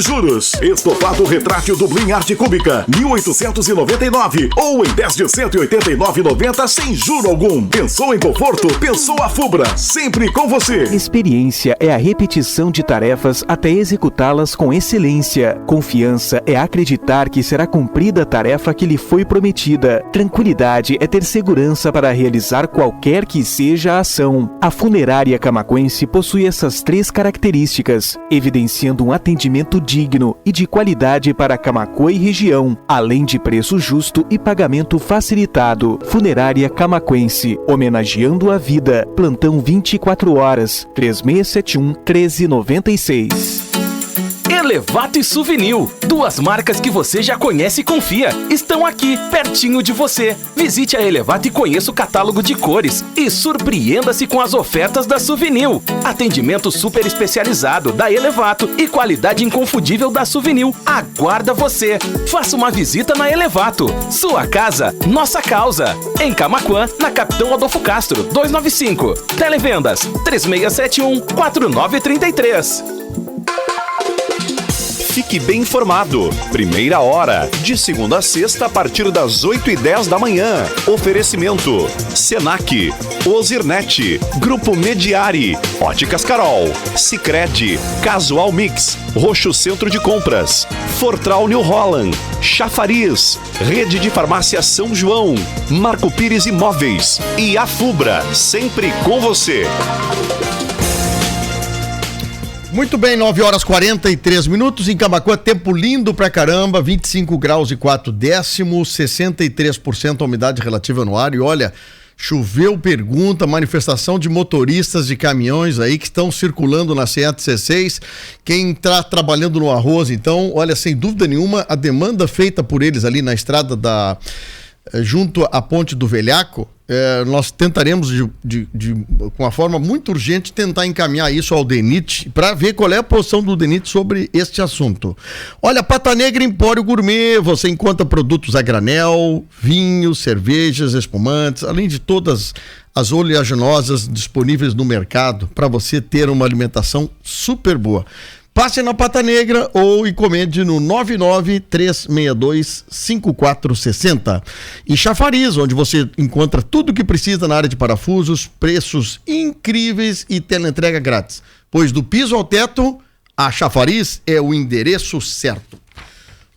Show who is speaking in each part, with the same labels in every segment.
Speaker 1: Juros. Estofado retrátil Dublin Arte Cúbica, 1.899 ou em 10 de 189,90 sem juro algum. Pensou em conforto? Pensou a Fubra, sempre com você.
Speaker 2: Experiência é a repetição de tarefas até executá-las com excelência. Confiança é acreditar que será cumprida a tarefa que lhe foi prometida. Tranquilidade é ter segurança para realizar qualquer que seja a ação. A Funerária Camaquense possui essas 3 características, evidenciando um atendimento digno e de qualidade para Camaquã e região, além de preço justo e pagamento facilitado. Funerária Camaquense, homenageando a vida. Plantão 24 horas, 3671-1396.
Speaker 3: Elevato e Souvenir, 2 marcas que você já conhece e confia, estão aqui, pertinho de você. Visite a Elevato e conheça o catálogo de cores e surpreenda-se com as ofertas da Souvenir. Atendimento super especializado da Elevato e qualidade inconfundível da Souvenir aguarda você. Faça uma visita na Elevato. Sua casa, nossa causa. Em Camaquã, na Capitão Adolfo Castro, 295. Televendas 3671-4933.
Speaker 4: Fique bem informado. Primeira hora, de segunda a sexta, a partir das 8h10 da manhã. Oferecimento: Senac, Ozirnet, Grupo Mediari, Óticas Carol, Sicredi, Casual Mix, Roxo Centro de Compras, Fortral New Holland, Chafariz, Rede de Farmácia São João, Marco Pires Imóveis e a Fubra, sempre com você.
Speaker 5: Muito bem, 9h43 em Camaquã, tempo lindo pra caramba, 25 graus e 4 décimos, 63% a umidade relativa no ar. E olha, choveu, pergunta, manifestação de motoristas de caminhões aí que estão circulando na CE-16. Quem está trabalhando no arroz, então, olha, sem dúvida nenhuma, a demanda feita por eles ali na estrada junto à Ponte do Velhaco, nós tentaremos com uma forma muito urgente tentar encaminhar isso ao DENIT para ver qual é a posição do DENIT sobre este assunto. Olha, Pata Negra Empório Gourmet, você encontra produtos a granel, vinhos, cervejas, espumantes, além de todas as oleaginosas disponíveis no mercado para você ter uma alimentação super boa. Passe na Pata Negra ou encomende no 993625460. E Chafariz, onde você encontra tudo o que precisa na área de parafusos, preços incríveis e teleentrega grátis. Pois do piso ao teto, a Chafariz é o endereço certo.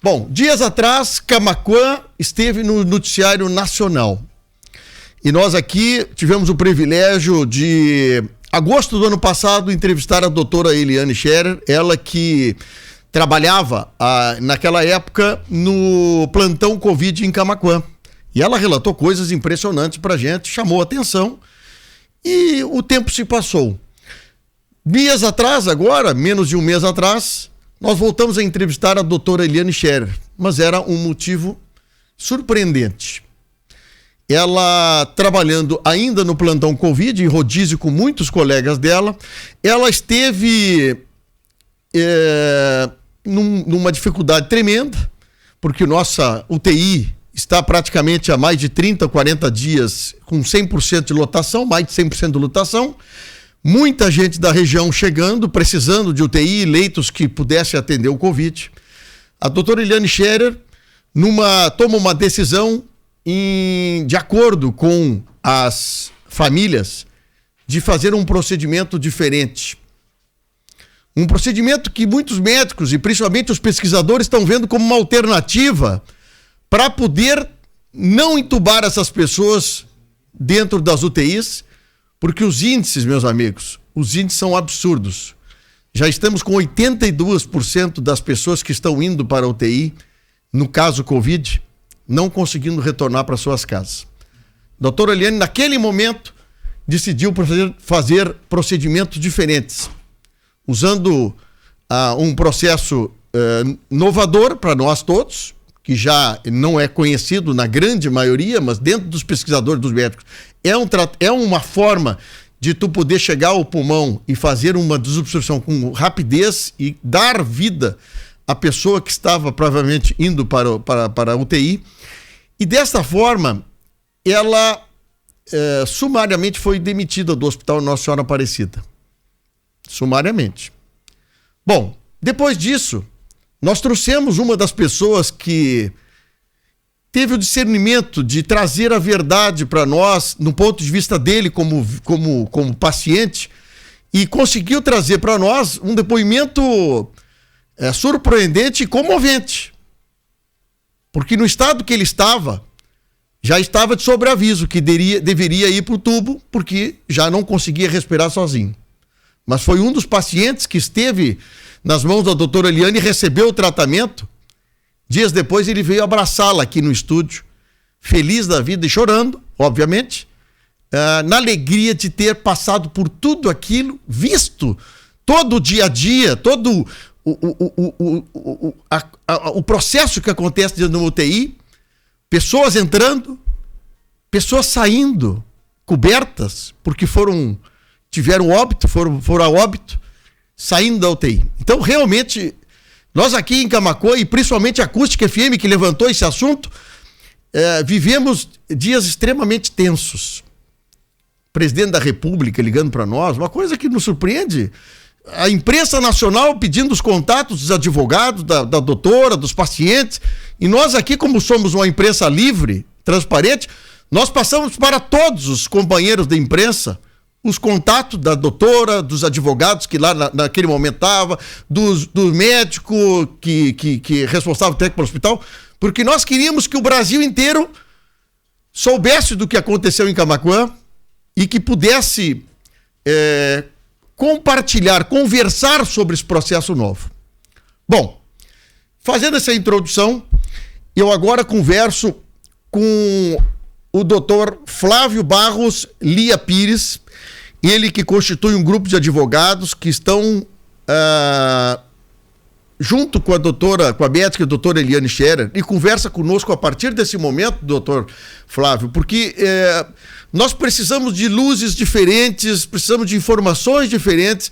Speaker 5: Bom, dias atrás, Camaquã esteve no noticiário nacional. E nós aqui tivemos o privilégio de... agosto do ano passado, entrevistar a doutora Eliane Scherer, ela que trabalhava naquela época no plantão Covid em Camaquã. E ela relatou coisas impressionantes pra gente, chamou a atenção e o tempo se passou. Dias atrás, agora, menos de um mês atrás, nós voltamos a entrevistar a doutora Eliane Scherer, mas era um motivo surpreendente. Ela, trabalhando ainda no plantão Covid, em rodízio com muitos colegas dela, ela esteve numa dificuldade tremenda, porque nossa UTI está praticamente há mais de 30, 40 dias com 100% de lotação, mais de 100% de lotação, muita gente da região chegando, precisando de UTI, leitos que pudessem atender o Covid. A doutora Eliane Scherer toma uma decisão de acordo com as famílias, de fazer um procedimento diferente. Um procedimento que muitos médicos e principalmente os pesquisadores estão vendo como uma alternativa para poder não entubar essas pessoas dentro das UTIs, porque os índices, meus amigos, os índices são absurdos. Já estamos com 82% das pessoas que estão indo para a UTI, no caso Covid, não conseguindo retornar para suas casas. Doutora Eliane, naquele momento, decidiu fazer procedimentos diferentes, usando um processo inovador para nós todos, que já não é conhecido na grande maioria, mas dentro dos pesquisadores, dos médicos, é uma forma de tu poder chegar ao pulmão e fazer uma desobstrução com rapidez e dar vida à pessoa que estava provavelmente indo para a UTI. E desta forma, ela sumariamente foi demitida do Hospital Nossa Senhora Aparecida. Sumariamente. Bom, depois disso, nós trouxemos uma das pessoas que teve o discernimento de trazer a verdade para nós, no ponto de vista dele como paciente, e conseguiu trazer para nós um depoimento surpreendente e comovente. Porque no estado que ele estava, já estava de sobreaviso que deveria ir para o tubo, porque já não conseguia respirar sozinho. Mas foi um dos pacientes que esteve nas mãos da doutora Eliane e recebeu o tratamento. Dias depois ele veio abraçá-la aqui no estúdio, feliz da vida e chorando, obviamente, na alegria de ter passado por tudo aquilo, visto todo o dia a dia, todo o processo que acontece dentro do UTI, pessoas entrando, pessoas saindo, cobertas, porque tiveram óbito, foram a óbito, saindo da UTI. Então, realmente, nós aqui em Camaquã, e principalmente a Acústica FM, que levantou esse assunto, vivemos dias extremamente tensos. O presidente da República ligando para nós, uma coisa que nos surpreende, a imprensa nacional pedindo os contatos dos advogados, da doutora, dos pacientes, e nós aqui, como somos uma imprensa livre, transparente, nós passamos para todos os companheiros da imprensa os contatos da doutora, dos advogados que lá naquele momento estavam, do médico que responsável técnico pelo hospital, porque nós queríamos que o Brasil inteiro soubesse do que aconteceu em Camaquã e que pudesse compartilhar, conversar sobre esse processo novo. Bom, fazendo essa introdução, eu agora converso com o doutor Flávio Barros Lia Pires, ele que constitui um grupo de advogados que estão junto com a médica e a doutora Eliane Scherer, e conversa conosco a partir desse momento, doutor Flávio, porque nós precisamos de luzes diferentes, precisamos de informações diferentes,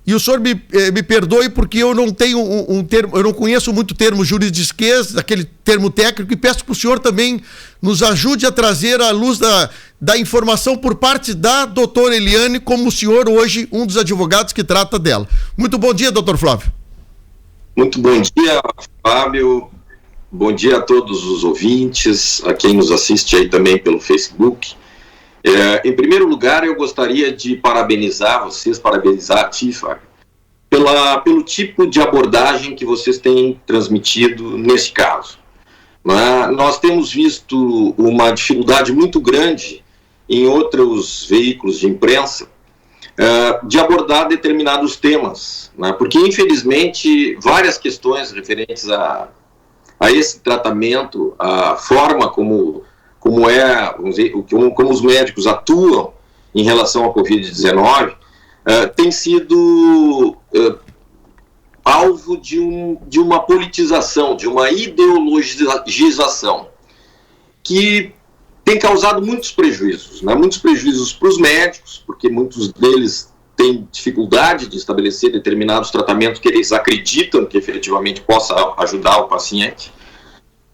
Speaker 5: e o senhor me perdoe porque eu não tenho um termo, eu não conheço muito termo jurisdiquês, aquele termo técnico, e peço que o senhor também nos ajude a trazer a luz da informação por parte da doutora Eliane, como o senhor hoje, um dos advogados que trata dela. Muito bom dia, doutor Flávio.
Speaker 6: Muito bom dia, Fábio. Bom dia a todos os ouvintes, a quem nos assiste aí também pelo Facebook. Em primeiro lugar, eu gostaria de parabenizar vocês, parabenizar a ti, Fábio, pelo tipo de abordagem que vocês têm transmitido nesse caso. Nós temos visto uma dificuldade muito grande em outros veículos de imprensa de abordar determinados temas, porque, infelizmente, várias questões referentes a esse tratamento, a forma como os médicos atuam em relação à Covid-19, tem sido alvo de uma politização, de uma ideologização, que tem causado muitos prejuízos para os médicos, porque muitos deles têm dificuldade de estabelecer determinados tratamentos que eles acreditam que efetivamente possa ajudar o paciente.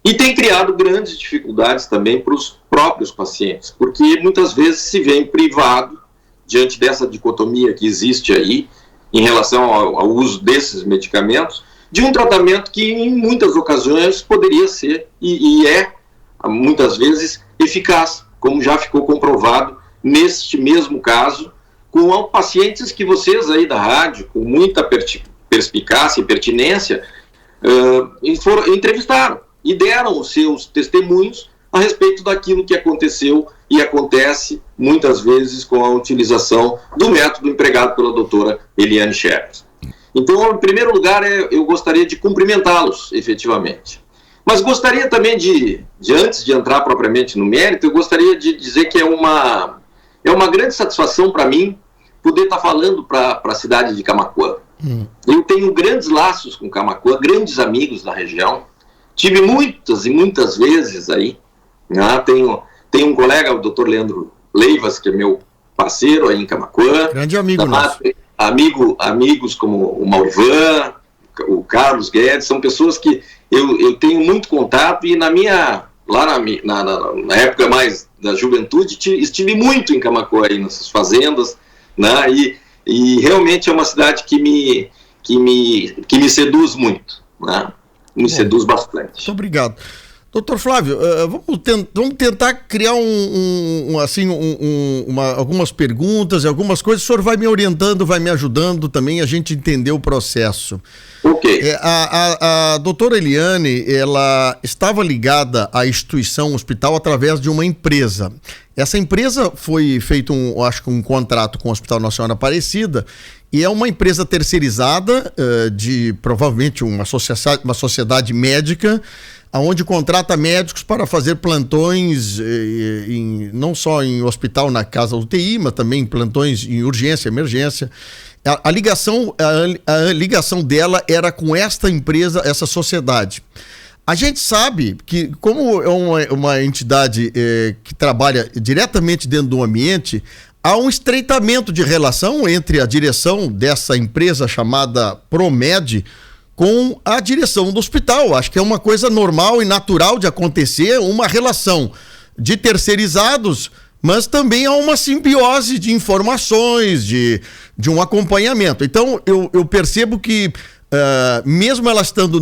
Speaker 6: E tem criado grandes dificuldades também para os próprios pacientes, porque muitas vezes se vê privado, diante dessa dicotomia que existe aí, em relação ao uso desses medicamentos, de um tratamento que em muitas ocasiões poderia ser, e é, muitas vezes, eficaz, como já ficou comprovado neste mesmo caso, com pacientes que vocês aí da rádio, com muita perspicácia e pertinência, entrevistaram e deram os seus testemunhos a respeito daquilo que aconteceu e acontece muitas vezes com a utilização do método empregado pela doutora Eliane Scherer. Então, em primeiro lugar, eu gostaria de cumprimentá-los efetivamente. Mas gostaria também antes de entrar propriamente no mérito, eu gostaria de dizer que é uma grande satisfação para mim poder estar falando para a cidade de Camaquã. Eu tenho grandes laços com Camaquã, grandes amigos da região. Tive muitas e muitas vezes aí. Tenho um colega, o Dr. Leandro Leivas, que é meu parceiro aí em Camaquã.
Speaker 5: Grande amigo nosso.
Speaker 6: Amigos como o Maurivan, o Carlos Guedes, são pessoas que eu tenho muito contato, e na época mais da juventude estive muito em Camaquã, aí nessas fazendas, e realmente é uma cidade que me seduz muito, me seduz bastante.
Speaker 5: Muito obrigado. Doutor Flávio, vamos tentar criar algumas perguntas e algumas coisas. O senhor vai me orientando, vai me ajudando também a gente entender o processo.
Speaker 6: Ok.
Speaker 5: A doutora Eliane, ela estava ligada à instituição hospital através de uma empresa. Essa empresa foi feito um contrato com o Hospital Nossa Senhora Aparecida, e é uma empresa terceirizada de provavelmente uma sociedade médica, onde contrata médicos para fazer plantões não só em hospital, na casa UTI, mas também plantões em urgência, emergência. A ligação dela era com esta empresa, essa sociedade. A gente sabe que, como é uma entidade que trabalha diretamente dentro do ambiente, há um estreitamento de relação entre a direção dessa empresa chamada Promed com a direção do hospital. Acho que é uma coisa normal e natural de acontecer, uma relação de terceirizados, mas também há uma simbiose de informações, de um acompanhamento. Então, eu percebo que, mesmo ela estando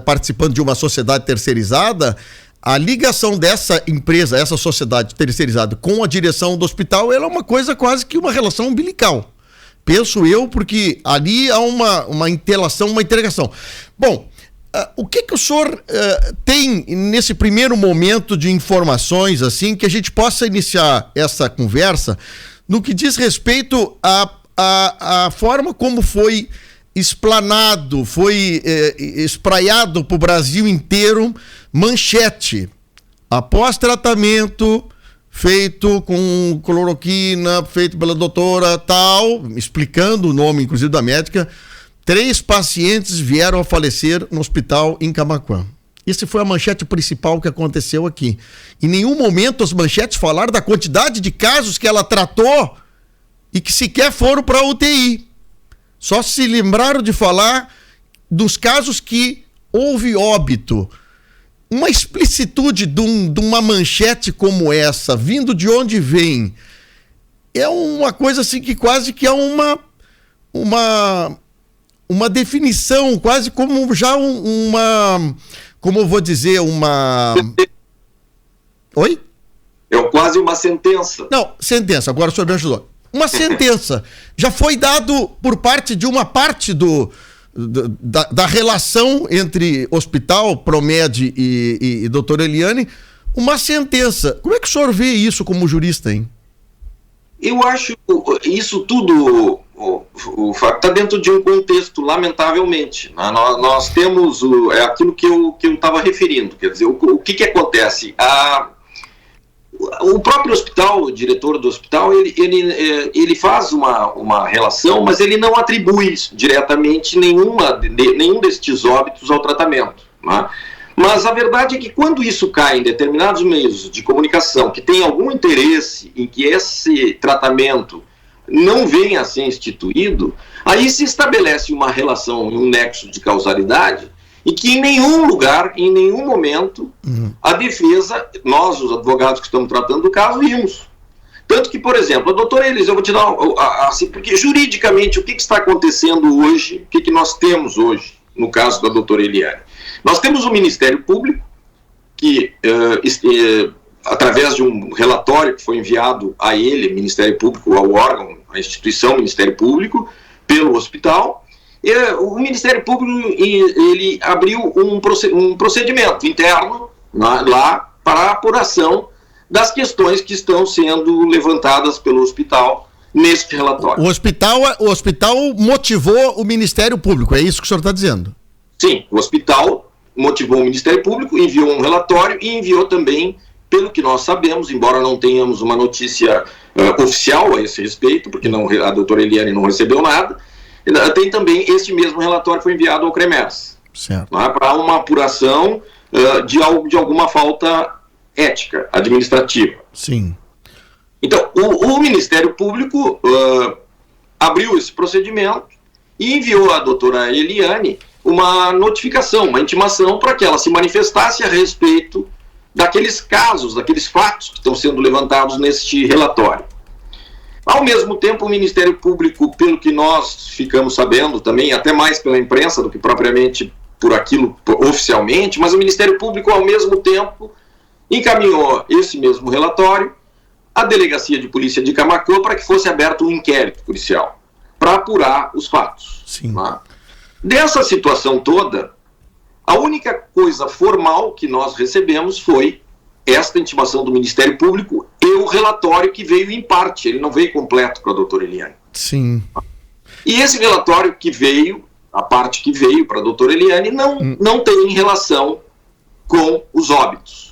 Speaker 5: participando de uma sociedade terceirizada, a ligação dessa empresa, essa sociedade terceirizada, com a direção do hospital, ela é uma coisa quase que uma relação umbilical. Penso eu, porque ali há uma interação, uma integração. Bom, o que o senhor tem nesse primeiro momento de informações, assim, que a gente possa iniciar essa conversa no que diz respeito à forma como foi explanado, foi espraiado para o Brasil inteiro, manchete, após tratamento feito com cloroquina, feito pela doutora tal, explicando o nome, inclusive, da médica, 3 pacientes vieram a falecer no hospital em Camaquã. Essa foi a manchete principal que aconteceu aqui. Em nenhum momento as manchetes falaram da quantidade de casos que ela tratou e que sequer foram para a UTI. Só se lembraram de falar dos casos que houve óbito. Uma explicitude de uma manchete como essa, vindo de onde vem, é uma coisa assim que quase que é uma definição, quase como já como eu vou dizer, Oi?
Speaker 6: É quase uma sentença.
Speaker 5: Não, sentença, agora o senhor me ajudou. Uma sentença. Já foi dado por parte de uma parte da relação entre hospital, Promed e doutora Eliane, uma sentença. Como é que o senhor vê isso como jurista, hein?
Speaker 6: Eu acho isso tudo está dentro de um contexto, lamentavelmente. Nós temos aquilo que eu estava referindo, quer dizer, o que acontece? O próprio hospital, o diretor do hospital, ele faz uma relação, mas ele não atribui diretamente nenhum destes óbitos ao tratamento, né? Mas a verdade é que quando isso cai em determinados meios de comunicação que tem algum interesse em que esse tratamento não venha a ser instituído, aí se estabelece uma relação, um nexo de causalidade, e que em nenhum lugar, em nenhum momento, a defesa, nós, os advogados que estamos tratando do caso, vimos. Tanto que, por exemplo, a doutora Elis, eu vou te dar, assim, porque juridicamente o que está acontecendo hoje, o que nós temos hoje, no caso da doutora Eliane? Nós temos o Ministério Público, que, através de um relatório que foi enviado a ele, Ministério Público, ao órgão, à instituição Ministério Público, pelo hospital, o Ministério Público ele abriu um procedimento interno lá para a apuração das questões que estão sendo levantadas pelo hospital neste relatório.
Speaker 5: O hospital motivou o Ministério Público, é isso que o senhor está dizendo?
Speaker 6: Sim, o hospital motivou o Ministério Público, enviou um relatório e enviou também, pelo que nós sabemos, embora não tenhamos uma notícia oficial a esse respeito, porque a doutora Eliane não recebeu nada, tem também este mesmo relatório foi enviado ao CREMERS, para uma apuração de alguma falta ética, administrativa.
Speaker 5: Sim.
Speaker 6: Então, o Ministério Público abriu esse procedimento e enviou à doutora Eliane uma notificação, uma intimação para que ela se manifestasse a respeito daqueles casos, daqueles fatos que estão sendo levantados neste relatório. Ao mesmo tempo, o Ministério Público, pelo que nós ficamos sabendo também, até mais pela imprensa do que propriamente por aquilo oficialmente, mas o Ministério Público, ao mesmo tempo, encaminhou esse mesmo relatório à Delegacia de Polícia de Camaquã para que fosse aberto um inquérito policial para apurar os fatos.
Speaker 5: Sim.
Speaker 6: Tá? Dessa situação toda, a única coisa formal que nós recebemos foi esta intimação do Ministério Público e o relatório que veio em parte, ele não veio completo para a doutora Eliane.
Speaker 5: Sim.
Speaker 6: E esse relatório que veio, a parte que veio para a doutora Eliane, não tem relação com os óbitos.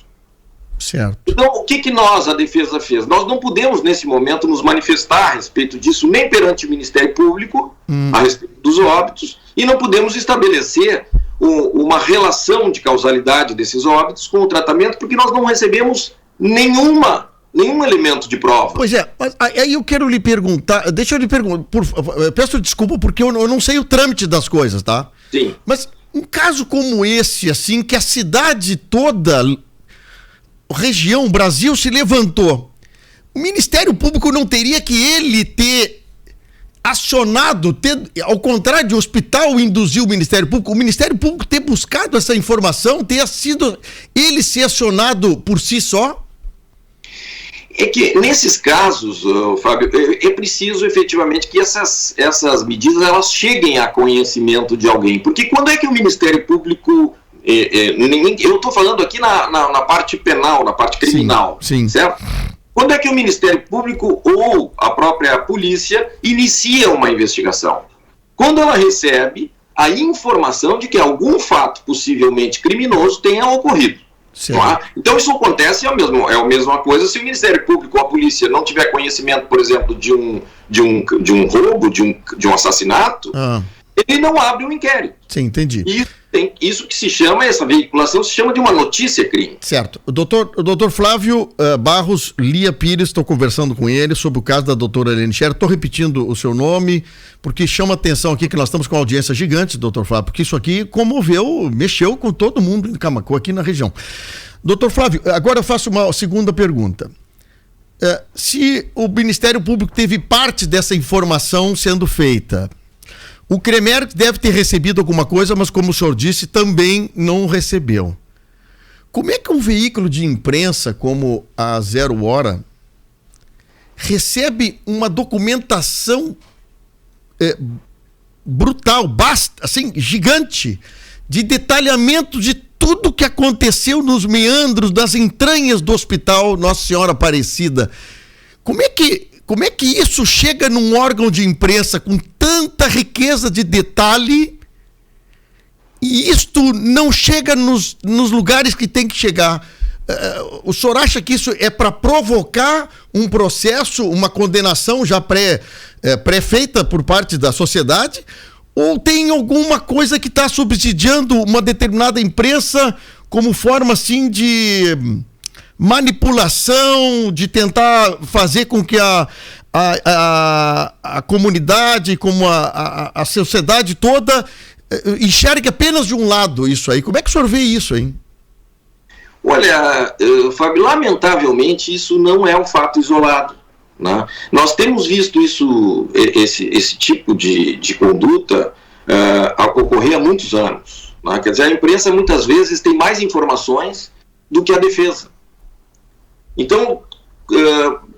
Speaker 5: Certo.
Speaker 6: Então, o que nós, a defesa, fez? Nós não podemos, nesse momento, nos manifestar a respeito disso, nem perante o Ministério Público, a respeito dos óbitos, e não podemos estabelecer uma relação de causalidade desses óbitos com o tratamento, porque nós não recebemos nenhum elemento de prova.
Speaker 5: Pois é, aí eu quero lhe perguntar, deixa eu lhe perguntar, peço desculpa porque eu não sei o trâmite das coisas, tá?
Speaker 6: Sim.
Speaker 5: Mas um caso como esse, assim, que a cidade toda, região, Brasil se levantou, o Ministério Público não teria que ele ter acionado, ao contrário de o hospital induzir o Ministério Público ter buscado essa informação, ter sido ele ser acionado por si só?
Speaker 6: É que, nesses casos, Fábio, é preciso efetivamente que essas medidas elas cheguem a conhecimento de alguém. Porque quando é que o Ministério Público... eu estou falando aqui na parte penal, na parte criminal,
Speaker 5: sim.
Speaker 6: Certo? Quando é que o Ministério Público ou a própria polícia inicia uma investigação? Quando ela recebe a informação de que algum fato possivelmente criminoso tenha ocorrido. Tá? Então isso acontece, é a mesma coisa se o Ministério Público ou a polícia não tiver conhecimento, por exemplo, de um roubo, de um assassinato, ele não abre um inquérito.
Speaker 5: Sim, entendi.
Speaker 6: Isso que se chama, essa veiculação se chama de uma notícia-crime.
Speaker 5: Certo. O doutor Flávio Barros Lia Pires, estou conversando com ele sobre o caso da doutora Eliane Scherer. Estou repetindo o seu nome, porque chama atenção aqui que nós estamos com uma audiência gigante, doutor Flávio, porque isso aqui comoveu, mexeu com todo mundo em Camaquã, aqui na região. Doutor Flávio, agora eu faço uma segunda pergunta. Se o Ministério Público teve parte dessa informação sendo feita, o CREMER deve ter recebido alguma coisa, mas como o senhor disse, também não recebeu. Como é que um veículo de imprensa como a 0 Hora recebe uma documentação brutal, assim, gigante, de detalhamento de tudo que aconteceu nos meandros, das entranhas do hospital Nossa Senhora Aparecida? Como é que isso chega num órgão de imprensa com tanta riqueza de detalhe e isto não chega nos lugares que tem que chegar? O senhor acha que isso é para provocar um processo, uma condenação já pré-feita por parte da sociedade? Ou tem alguma coisa que está subsidiando uma determinada imprensa como forma assim de manipulação, de tentar fazer com que a comunidade, como a sociedade toda, enxergue apenas de um lado isso aí? Como é que o senhor vê isso, hein?
Speaker 6: Olha, Fábio, lamentavelmente isso não é um fato isolado, né? Nós temos visto esse tipo de conduta ocorrer há muitos anos, né? Quer dizer, a imprensa muitas vezes tem mais informações do que a defesa. Então,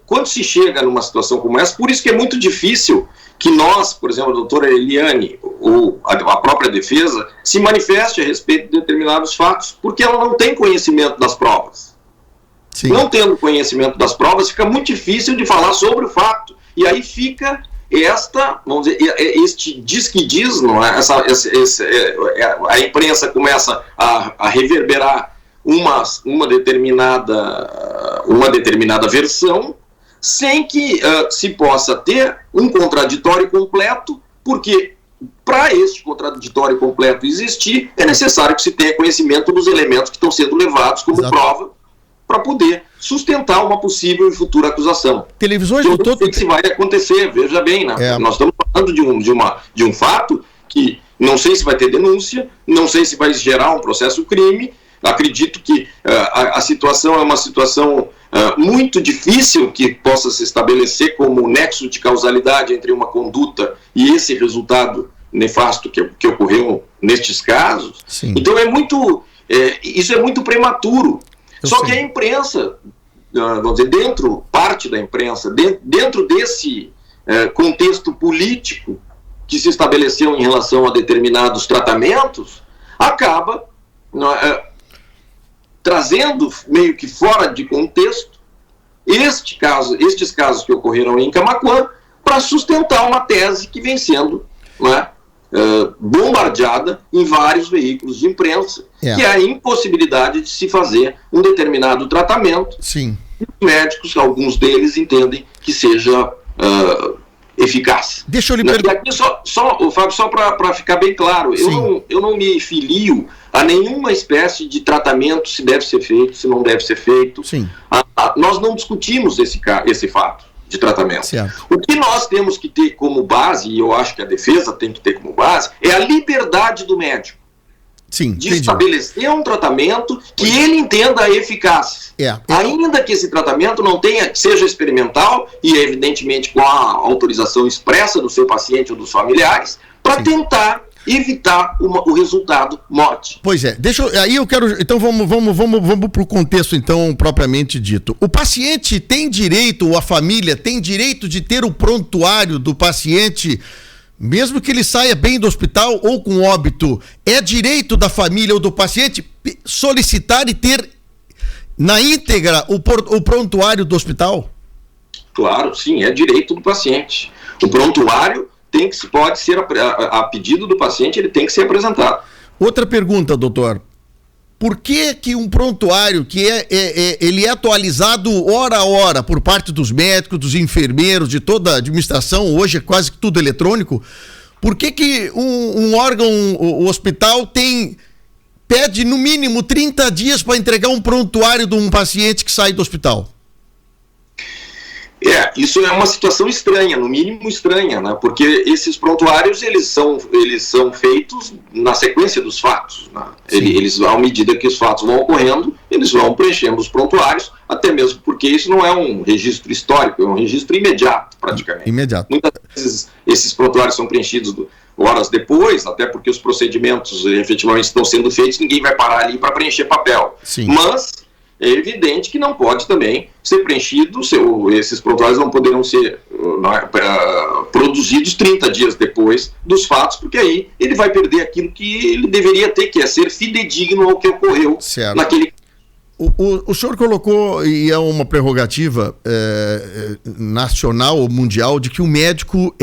Speaker 6: quando se chega numa situação como essa, por isso que é muito difícil que nós, por exemplo, a doutora Eliane ou a própria defesa, se manifeste a respeito de determinados fatos, porque ela não tem conhecimento das provas. Sim. Não tendo conhecimento das provas, fica muito difícil de falar sobre o fato. E aí fica este diz-que-diz, não é? A imprensa começa a reverberar uma determinada versão, sem que se possa ter um contraditório completo, porque para este contraditório completo existir, é necessário que se tenha conhecimento dos elementos que estão sendo levados como prova para poder sustentar uma possível e futura acusação.
Speaker 5: Televisões
Speaker 6: eu não sei se vai acontecer, veja bem, né? Nós estamos falando de um fato que não sei se vai ter denúncia, não sei se vai gerar um processo crime. Acredito que a situação é uma situação muito difícil que possa se estabelecer como nexo de causalidade entre uma conduta e esse resultado nefasto que ocorreu nestes casos.
Speaker 5: Sim.
Speaker 6: Então isso é muito prematuro. Só que a imprensa, vamos dizer, parte da imprensa, dentro desse contexto político que se estabeleceu em relação a determinados tratamentos, acaba trazendo meio que fora de contexto estes casos que ocorreram em Camaquã para sustentar uma tese que vem sendo bombardeada em vários veículos de imprensa, que é a impossibilidade de se fazer um determinado tratamento.
Speaker 5: Sim.
Speaker 6: Os médicos, alguns deles, entendem que seja eficaz.
Speaker 5: Deixa eu lhe
Speaker 6: perguntar. Aqui Fábio, só para ficar bem claro, eu não me filio a nenhuma espécie de tratamento, se deve ser feito, se não deve ser feito.
Speaker 5: Sim.
Speaker 6: Nós não discutimos esse fato de tratamento.
Speaker 5: Certo.
Speaker 6: O que nós temos que ter como base, e eu acho que a defesa tem que ter como base, é a liberdade do médico.
Speaker 5: Sim,
Speaker 6: de estabelecer um tratamento que ele entenda a eficácia. Ainda que esse tratamento seja experimental e, evidentemente, com a autorização expressa do seu paciente ou dos familiares, para tentar evitar o resultado morte.
Speaker 5: Pois é, então vamos para o contexto então propriamente dito. O paciente tem direito, ou a família tem direito de ter o prontuário do paciente, mesmo que ele saia bem do hospital ou com óbito. É direito da família ou do paciente solicitar e ter na íntegra o prontuário do hospital?
Speaker 6: Claro, sim, é direito do paciente. O prontuário pode ser, a pedido do paciente, ele tem que ser apresentado.
Speaker 5: Outra pergunta, doutor. Por que um prontuário que ele é atualizado hora a hora por parte dos médicos, dos enfermeiros, de toda a administração, hoje é quase tudo eletrônico, por que um órgão, o hospital, pede no mínimo 30 dias para entregar um prontuário de um paciente que sai do hospital?
Speaker 6: Isso é uma situação estranha, no mínimo estranha, né? Porque esses prontuários, eles são feitos na sequência dos fatos, né? Eles, à medida que os fatos vão ocorrendo, eles vão preenchendo os prontuários, até mesmo porque isso não é um registro histórico, é um registro imediato, praticamente.
Speaker 5: Imediato.
Speaker 6: Muitas vezes esses prontuários são preenchidos horas depois, até porque os procedimentos efetivamente estão sendo feitos, ninguém vai parar ali para preencher papel.
Speaker 5: Sim.
Speaker 6: Mas é evidente que não pode também ser preenchido, esses prontuários não poderão ser produzidos 30 dias depois dos fatos, porque aí ele vai perder aquilo que ele deveria ter, que é ser fidedigno ao que ocorreu naquele.
Speaker 5: O senhor colocou, e é uma prerrogativa nacional ou mundial, de que o médico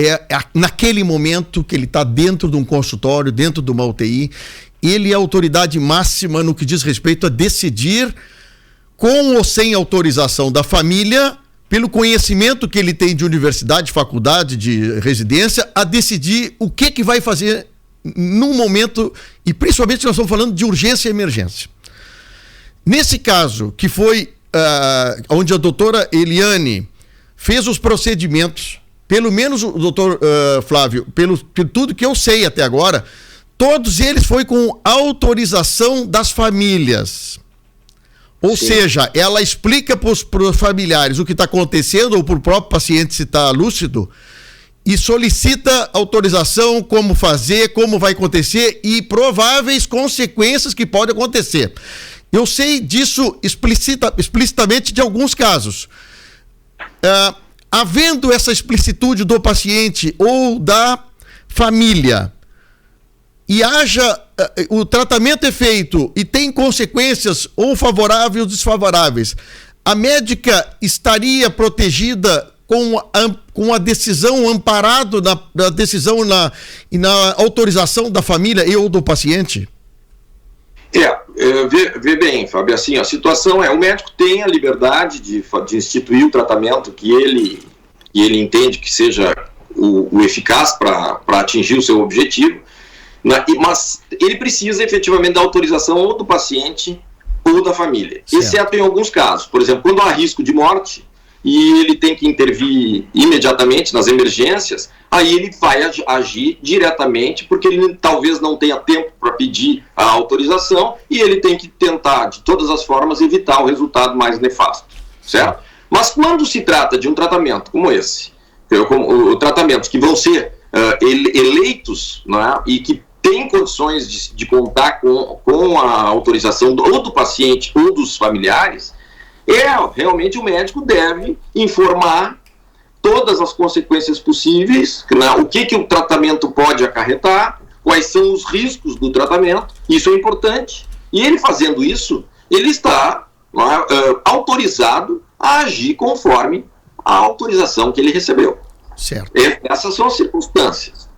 Speaker 5: naquele momento que ele está dentro de um consultório, dentro de uma UTI, ele é a autoridade máxima no que diz respeito a decidir, com ou sem autorização da família, pelo conhecimento que ele tem de universidade, faculdade, de residência, a decidir o que vai fazer num momento, e principalmente nós estamos falando de urgência e emergência. Nesse caso, que foi onde a doutora Eliane fez os procedimentos, pelo menos o doutor Flávio, pelo tudo que eu sei até agora, todos eles foi com autorização das famílias. Ou seja, ela explica para os familiares o que está acontecendo, ou para o próprio paciente, se está lúcido, e solicita autorização, como fazer, como vai acontecer e prováveis consequências que podem acontecer. Eu sei disso explicitamente de alguns casos. Havendo essa explicitude do paciente ou da família, e o tratamento é feito e tem consequências ou favoráveis ou desfavoráveis, a médica estaria protegida com a decisão, amparado na decisão e na autorização da família e ou do paciente?
Speaker 6: Vê bem, Fábio, assim, a situação o médico tem a liberdade de instituir o tratamento que ele entende que seja o eficaz para atingir o seu objetivo, mas ele precisa efetivamente da autorização ou do paciente ou da família, exceto em alguns casos. Por exemplo, quando há risco de morte e ele tem que intervir imediatamente nas emergências, aí ele vai agir diretamente, porque ele talvez não tenha tempo para pedir a autorização e ele tem que tentar, de todas as formas, evitar o resultado mais nefasto, certo? Mas quando se trata de um tratamento como esse, tratamentos que vão ser eleitos, né, e que têm condições de contar com a autorização ou do paciente ou dos familiares, realmente o médico deve informar todas as consequências possíveis, né, o que o tratamento pode acarretar, quais são os riscos do tratamento, isso é importante. E ele fazendo isso, ele está autorizado a agir conforme a autorização que ele recebeu.
Speaker 5: Certo.
Speaker 6: Essas são as circunstâncias.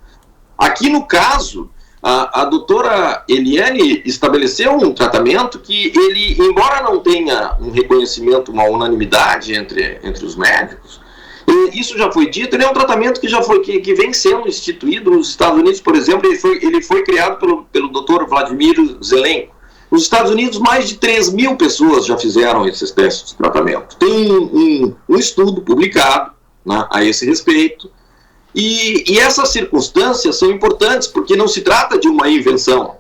Speaker 6: Aqui no caso, a doutora Eliane estabeleceu um tratamento que ele, embora não tenha um reconhecimento, uma unanimidade entre os médicos, isso já foi dito, ele é um tratamento que vem sendo instituído nos Estados Unidos, por exemplo, ele foi criado pelo Dr. Vladimir Zelenko. Nos Estados Unidos, mais de 3.000 pessoas já fizeram esses testes de tratamento. Tem um estudo publicado, né, a esse respeito, e essas circunstâncias são importantes, porque não se trata de uma invenção.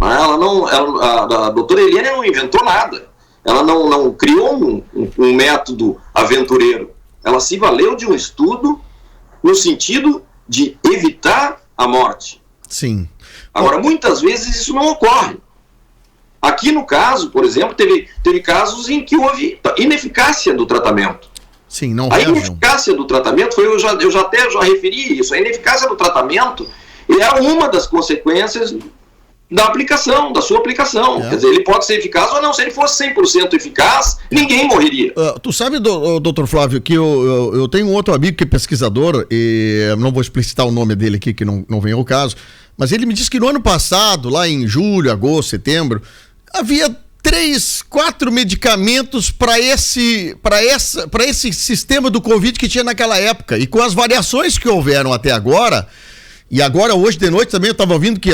Speaker 6: A doutora Eliane não inventou nada, ela não criou um método aventureiro. Ela se valeu de um estudo no sentido de evitar a morte.
Speaker 5: Sim.
Speaker 6: Agora, muitas vezes isso não ocorre. Aqui no caso, por exemplo, teve casos em que houve ineficácia do tratamento.
Speaker 5: Sim, não.
Speaker 6: A ineficácia do tratamento, eu já referi isso, a ineficácia do tratamento é uma das consequências da sua aplicação. Quer dizer, ele pode ser eficaz ou não. Se ele fosse 100% eficaz, ninguém morreria.
Speaker 5: Tu sabe, doutor Flávio, que eu tenho um outro amigo que é pesquisador, e não vou explicitar o nome dele aqui, que não vem ao caso, mas ele me disse que no ano passado, lá em julho, agosto, setembro, havia 3, 4 medicamentos para esse sistema do Covid que tinha naquela época. E com as variações que houveram até agora, e agora hoje de noite também eu estava ouvindo que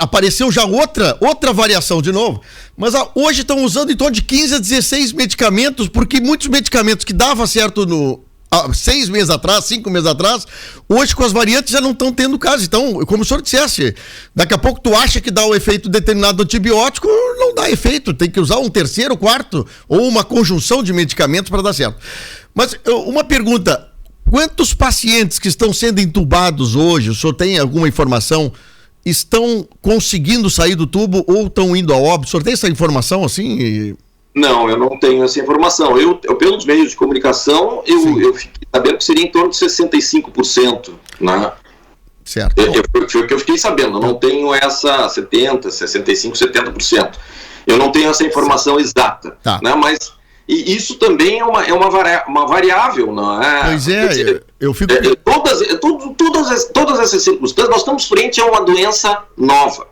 Speaker 5: apareceu já outra variação de novo, mas hoje estão usando em torno de 15 a 16 medicamentos, porque muitos medicamentos que davam certo 6 meses atrás, 5 meses atrás, hoje com as variantes já não estão tendo caso. Então, como o senhor dissesse, daqui a pouco tu acha que dá o efeito determinado do antibiótico, não dá efeito, tem que usar um terceiro, quarto, ou uma conjunção de medicamentos para dar certo. Mas uma pergunta: quantos pacientes que estão sendo entubados hoje, o senhor tem alguma informação, estão conseguindo sair do tubo ou estão indo a óbito? O senhor tem essa informação assim?
Speaker 6: Não, eu não tenho essa informação. Eu pelos meios de comunicação, eu fiquei sabendo que seria em torno de 65%. Né?
Speaker 5: Certo.
Speaker 6: Foi o que eu fiquei sabendo. Eu não tenho essa 70%, 65%, 70%. Eu não tenho essa informação exata. Tá. Né? Mas isso também é uma variável, não é?
Speaker 5: Pois é, dizer, eu fico...
Speaker 6: Todas essas circunstâncias, nós estamos frente a uma doença nova.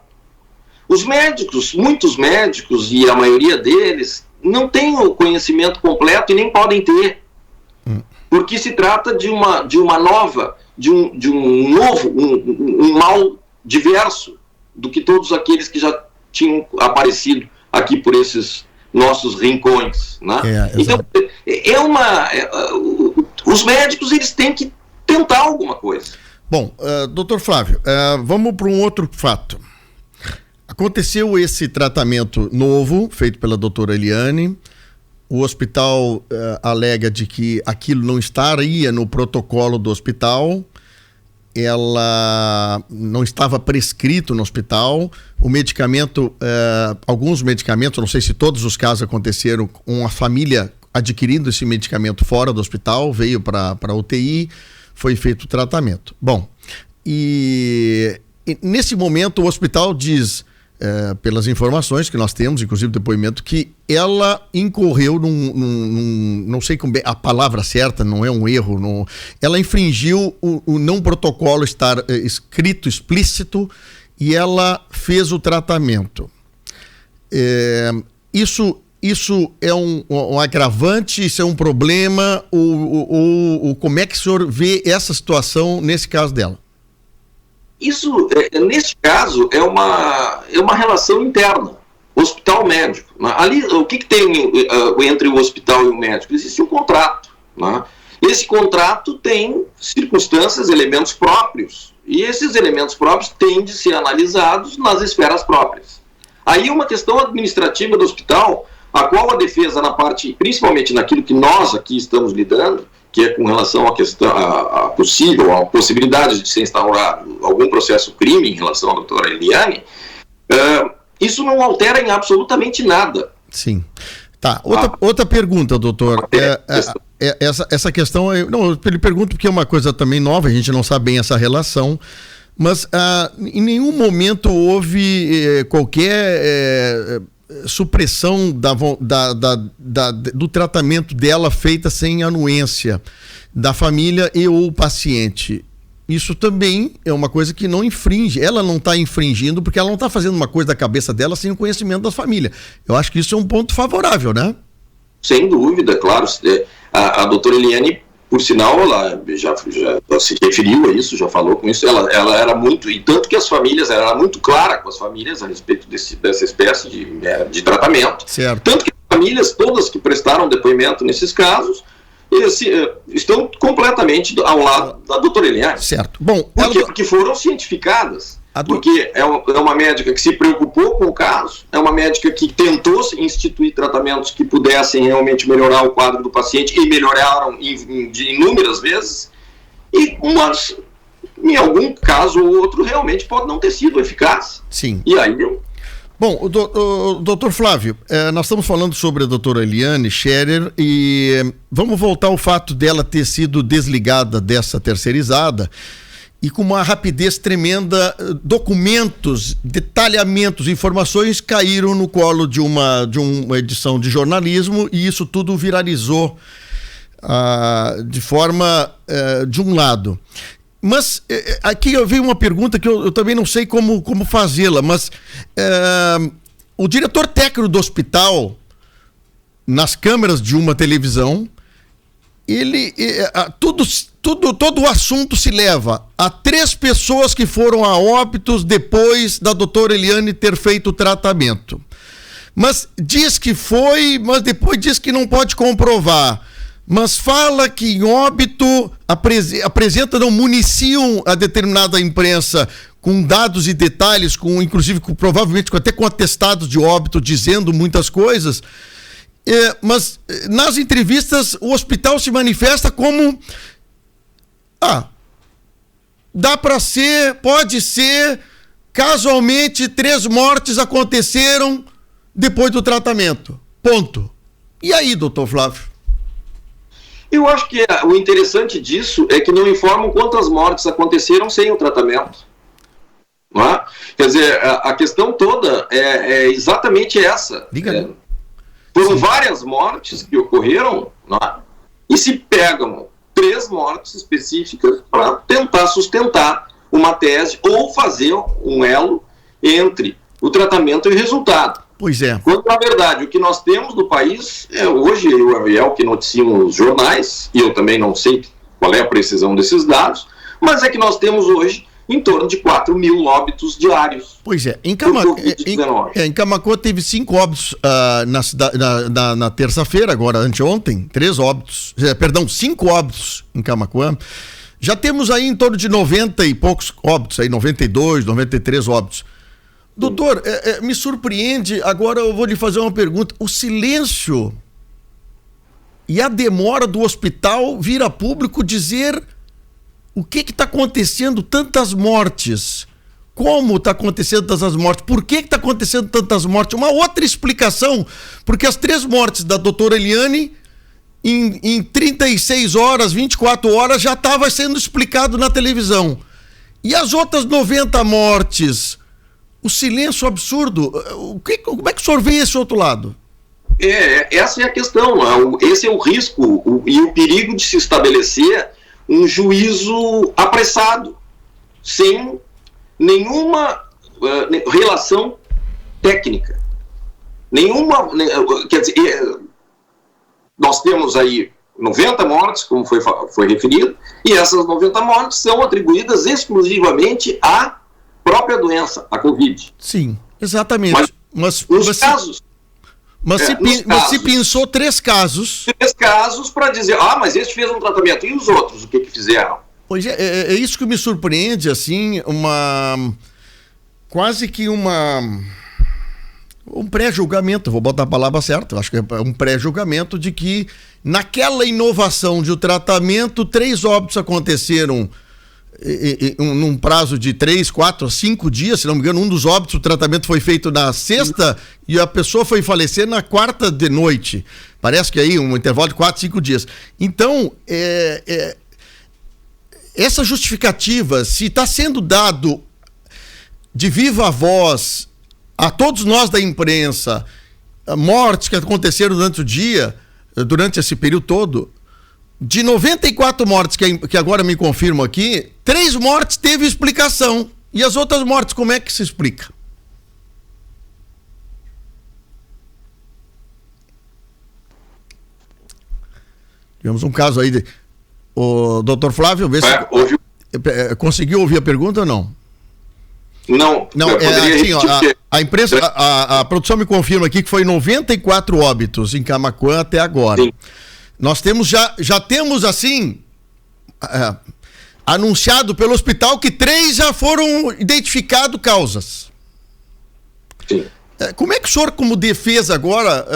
Speaker 6: Muitos médicos, e a maioria deles, não têm o conhecimento completo e nem podem ter. Porque se trata de uma nova, um mal diverso do que todos aqueles que já tinham aparecido aqui por esses nossos rincões, né? Então, os médicos, eles têm que tentar alguma coisa.
Speaker 5: Bom, doutor Flávio, vamos para um outro fato. Aconteceu esse tratamento novo, feito pela doutora Eliane. O hospital alega de que aquilo não estaria no protocolo do hospital. Ela não estava prescrito no hospital. O medicamento, alguns medicamentos, não sei se todos os casos aconteceram, com a família adquirindo esse medicamento fora do hospital, veio para a UTI, foi feito o tratamento. Bom, e nesse momento o hospital diz, pelas informações que nós temos, inclusive depoimento, que ela incorreu não sei como a palavra certa, não é um erro, ela infringiu o não protocolo estar escrito, explícito, e ela fez o tratamento. Isso é um agravante, isso é um problema, ou como é que o senhor vê essa situação nesse caso dela?
Speaker 6: Isso, neste caso, é uma relação interna, hospital-médico. Né? Ali, o que tem entre o hospital e o médico? Existe um contrato. Né? Esse contrato tem circunstâncias, elementos próprios, e esses elementos próprios têm de ser analisados nas esferas próprias. Aí uma questão administrativa do hospital, a qual a defesa, na parte, principalmente naquilo que nós aqui estamos lidando, que é com relação à questão, a possibilidade de ser instaurado algum processo crime em relação à doutora Eliane, isso não altera em absolutamente nada.
Speaker 5: Sim. Tá, outra pergunta, doutor. Essa questão, eu lhe pergunto porque é uma coisa também nova, a gente não sabe bem essa relação, mas em nenhum momento houve qualquer supressão do tratamento dela feita sem anuência da família e ou paciente. Isso também é uma coisa que não infringe. Ela não está infringindo porque ela não está fazendo uma coisa da cabeça dela sem o conhecimento da família. Eu acho que isso é um ponto favorável, né?
Speaker 6: Sem dúvida, claro. A doutora Eliane, por sinal, ela já se referiu a isso, já falou com isso. Ela era muito, e tanto que as famílias, ela era muito clara com as famílias a respeito dessa espécie de tratamento.
Speaker 5: Certo.
Speaker 6: Tanto que as famílias todas que prestaram depoimento nesses casos estão completamente ao lado da doutora Eliane.
Speaker 5: Certo. Bom,
Speaker 6: por quê? Porque foram cientificadas. Porque é uma médica que se preocupou com o caso, é uma médica que tentou instituir tratamentos que pudessem realmente melhorar o quadro do paciente e melhoraram de inúmeras vezes, mas em algum caso ou outro realmente pode não ter sido eficaz.
Speaker 5: Sim.
Speaker 6: E aí
Speaker 5: Bom, o doutor Flávio, nós estamos falando sobre a doutora Eliane Scherer e vamos voltar ao fato dela ter sido desligada dessa terceirizada e com uma rapidez tremenda, documentos, detalhamentos, informações caíram no colo de uma edição de jornalismo e isso tudo viralizou de forma de um lado. Mas aqui eu vejo uma pergunta que eu também não sei como fazê-la, mas o diretor técnico do hospital, nas câmeras de uma televisão, todo o assunto se leva a 3 pessoas que foram a óbitos depois da doutora Eliane ter feito o tratamento. Mas diz que foi, mas depois diz que não pode comprovar. Mas fala que em óbito municiam a determinada imprensa com dados e detalhes, inclusive provavelmente até com atestados de óbito, dizendo muitas coisas. Mas nas entrevistas o hospital se manifesta como dá para ser, pode ser, casualmente 3 mortes aconteceram depois do tratamento. Ponto. E aí, doutor Flávio?
Speaker 6: Eu acho que o interessante disso é que não informam quantas mortes aconteceram sem o tratamento. Não é? Quer dizer, a questão toda é exatamente essa. Foram várias mortes que ocorreram, não é? E se pegam 3 mortes específicas para tentar sustentar uma tese ou fazer um elo entre o tratamento e o resultado.
Speaker 5: Pois é.
Speaker 6: Quando, na verdade, o que nós temos no país, hoje é o que noticiam os jornais, e eu também não sei qual é a precisão desses dados, mas é que nós temos hoje em torno de 4.000 óbitos diários.
Speaker 5: Pois é. Em Camaquã teve 5 óbitos na terça-feira, agora anteontem, 3 óbitos, 5 óbitos em Camaquã. Já temos aí em torno de 90 e poucos óbitos, aí 92, 93 óbitos. Doutor, me surpreende, agora eu vou lhe fazer uma pergunta. O silêncio e a demora do hospital vir a público dizer o que está acontecendo tantas mortes. Como está acontecendo tantas mortes? Por que está acontecendo tantas mortes? Uma outra explicação, porque as 3 mortes da doutora Eliane, em 36 horas, 24 horas, já estava sendo explicado na televisão. E as outras 90 mortes... O silêncio absurdo, como é que o senhor vê esse outro lado?
Speaker 6: Essa é a questão, esse é o risco e o perigo de se estabelecer um juízo apressado, sem nenhuma relação técnica. Quer dizer, nós temos aí 90 mortes, como foi referido, e essas 90 mortes são atribuídas exclusivamente à própria doença, a Covid.
Speaker 5: Sim, exatamente. Mas se pensou 3 casos. 3
Speaker 6: casos para dizer, mas este fez um tratamento. E os outros, o que fizeram?
Speaker 5: Pois é isso que me surpreende, assim, quase que uma um pré-julgamento, vou botar a palavra certa, acho que é um pré-julgamento de que naquela inovação de o tratamento, 3 óbitos aconteceram num prazo de 3, 4, 5 dias, se não me engano, um dos óbitos, o tratamento foi feito na sexta e a pessoa foi falecer na quarta de noite. Parece que aí um intervalo de 4, 5 dias. Então, essa justificativa, se está sendo dado de viva voz a todos nós da imprensa, mortes que aconteceram durante o dia, durante esse período todo, de 94 mortes que agora me confirmam aqui, 3 mortes teve explicação. E as outras mortes, como é que se explica? Tivemos um caso aí o doutor Flávio, vê se conseguiu ouvir a pergunta ou não?
Speaker 6: Não,
Speaker 5: assim, a imprensa, a produção me confirma aqui que foi 94 óbitos em Camaquã até agora. Sim. Nós temos já temos assim anunciado pelo hospital que 3 já foram identificados causas.
Speaker 6: Sim.
Speaker 5: Como é que o senhor, como defesa agora,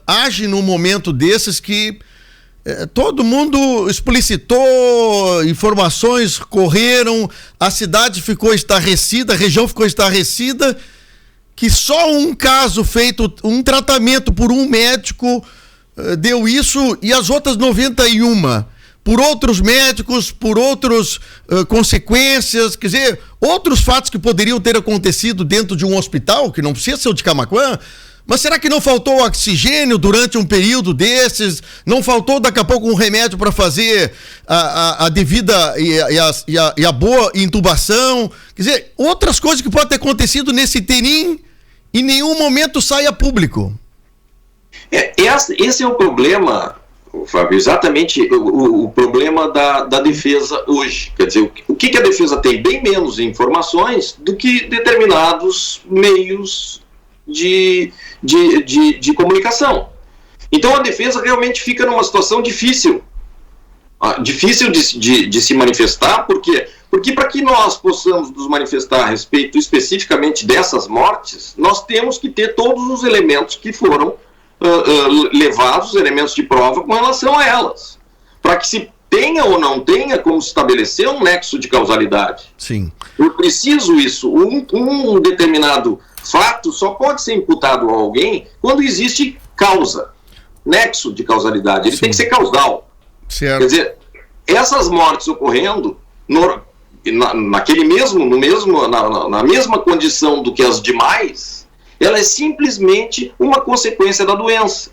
Speaker 5: age num momento desses que todo mundo explicitou, informações correram, a cidade ficou estarrecida, a região ficou estarrecida, que só um caso feito, um tratamento por um médico deu isso, e as outras 91 por outros médicos, por outras consequências, quer dizer, outros fatos que poderiam ter acontecido dentro de um hospital, que não precisa ser o de Camaquã. Mas será que não faltou oxigênio durante um período desses? Não faltou daqui a pouco um remédio para fazer a devida e a boa intubação? Quer dizer, outras coisas que podem ter acontecido nesse interim, em nenhum momento sai a público.
Speaker 6: Esse é o problema, Fábio, exatamente o problema da defesa hoje. Quer dizer, o que a defesa tem? Bem menos informações do que determinados meios de comunicação. Então a defesa realmente fica numa situação difícil de se manifestar, porque para que nós possamos nos manifestar a respeito especificamente dessas mortes, nós temos que ter todos os elementos que foram levados, elementos de prova com relação a elas, para que se tenha ou não tenha como se estabelecer um nexo de causalidade.
Speaker 5: Sim.
Speaker 6: Eu preciso isso. Um determinado fato só pode ser imputado a alguém quando existe causa, nexo de causalidade. Ele Sim. tem que ser causal.
Speaker 5: Certo.
Speaker 6: Quer dizer, essas mortes ocorrendo na mesma condição do que as demais, ela é simplesmente uma consequência da doença.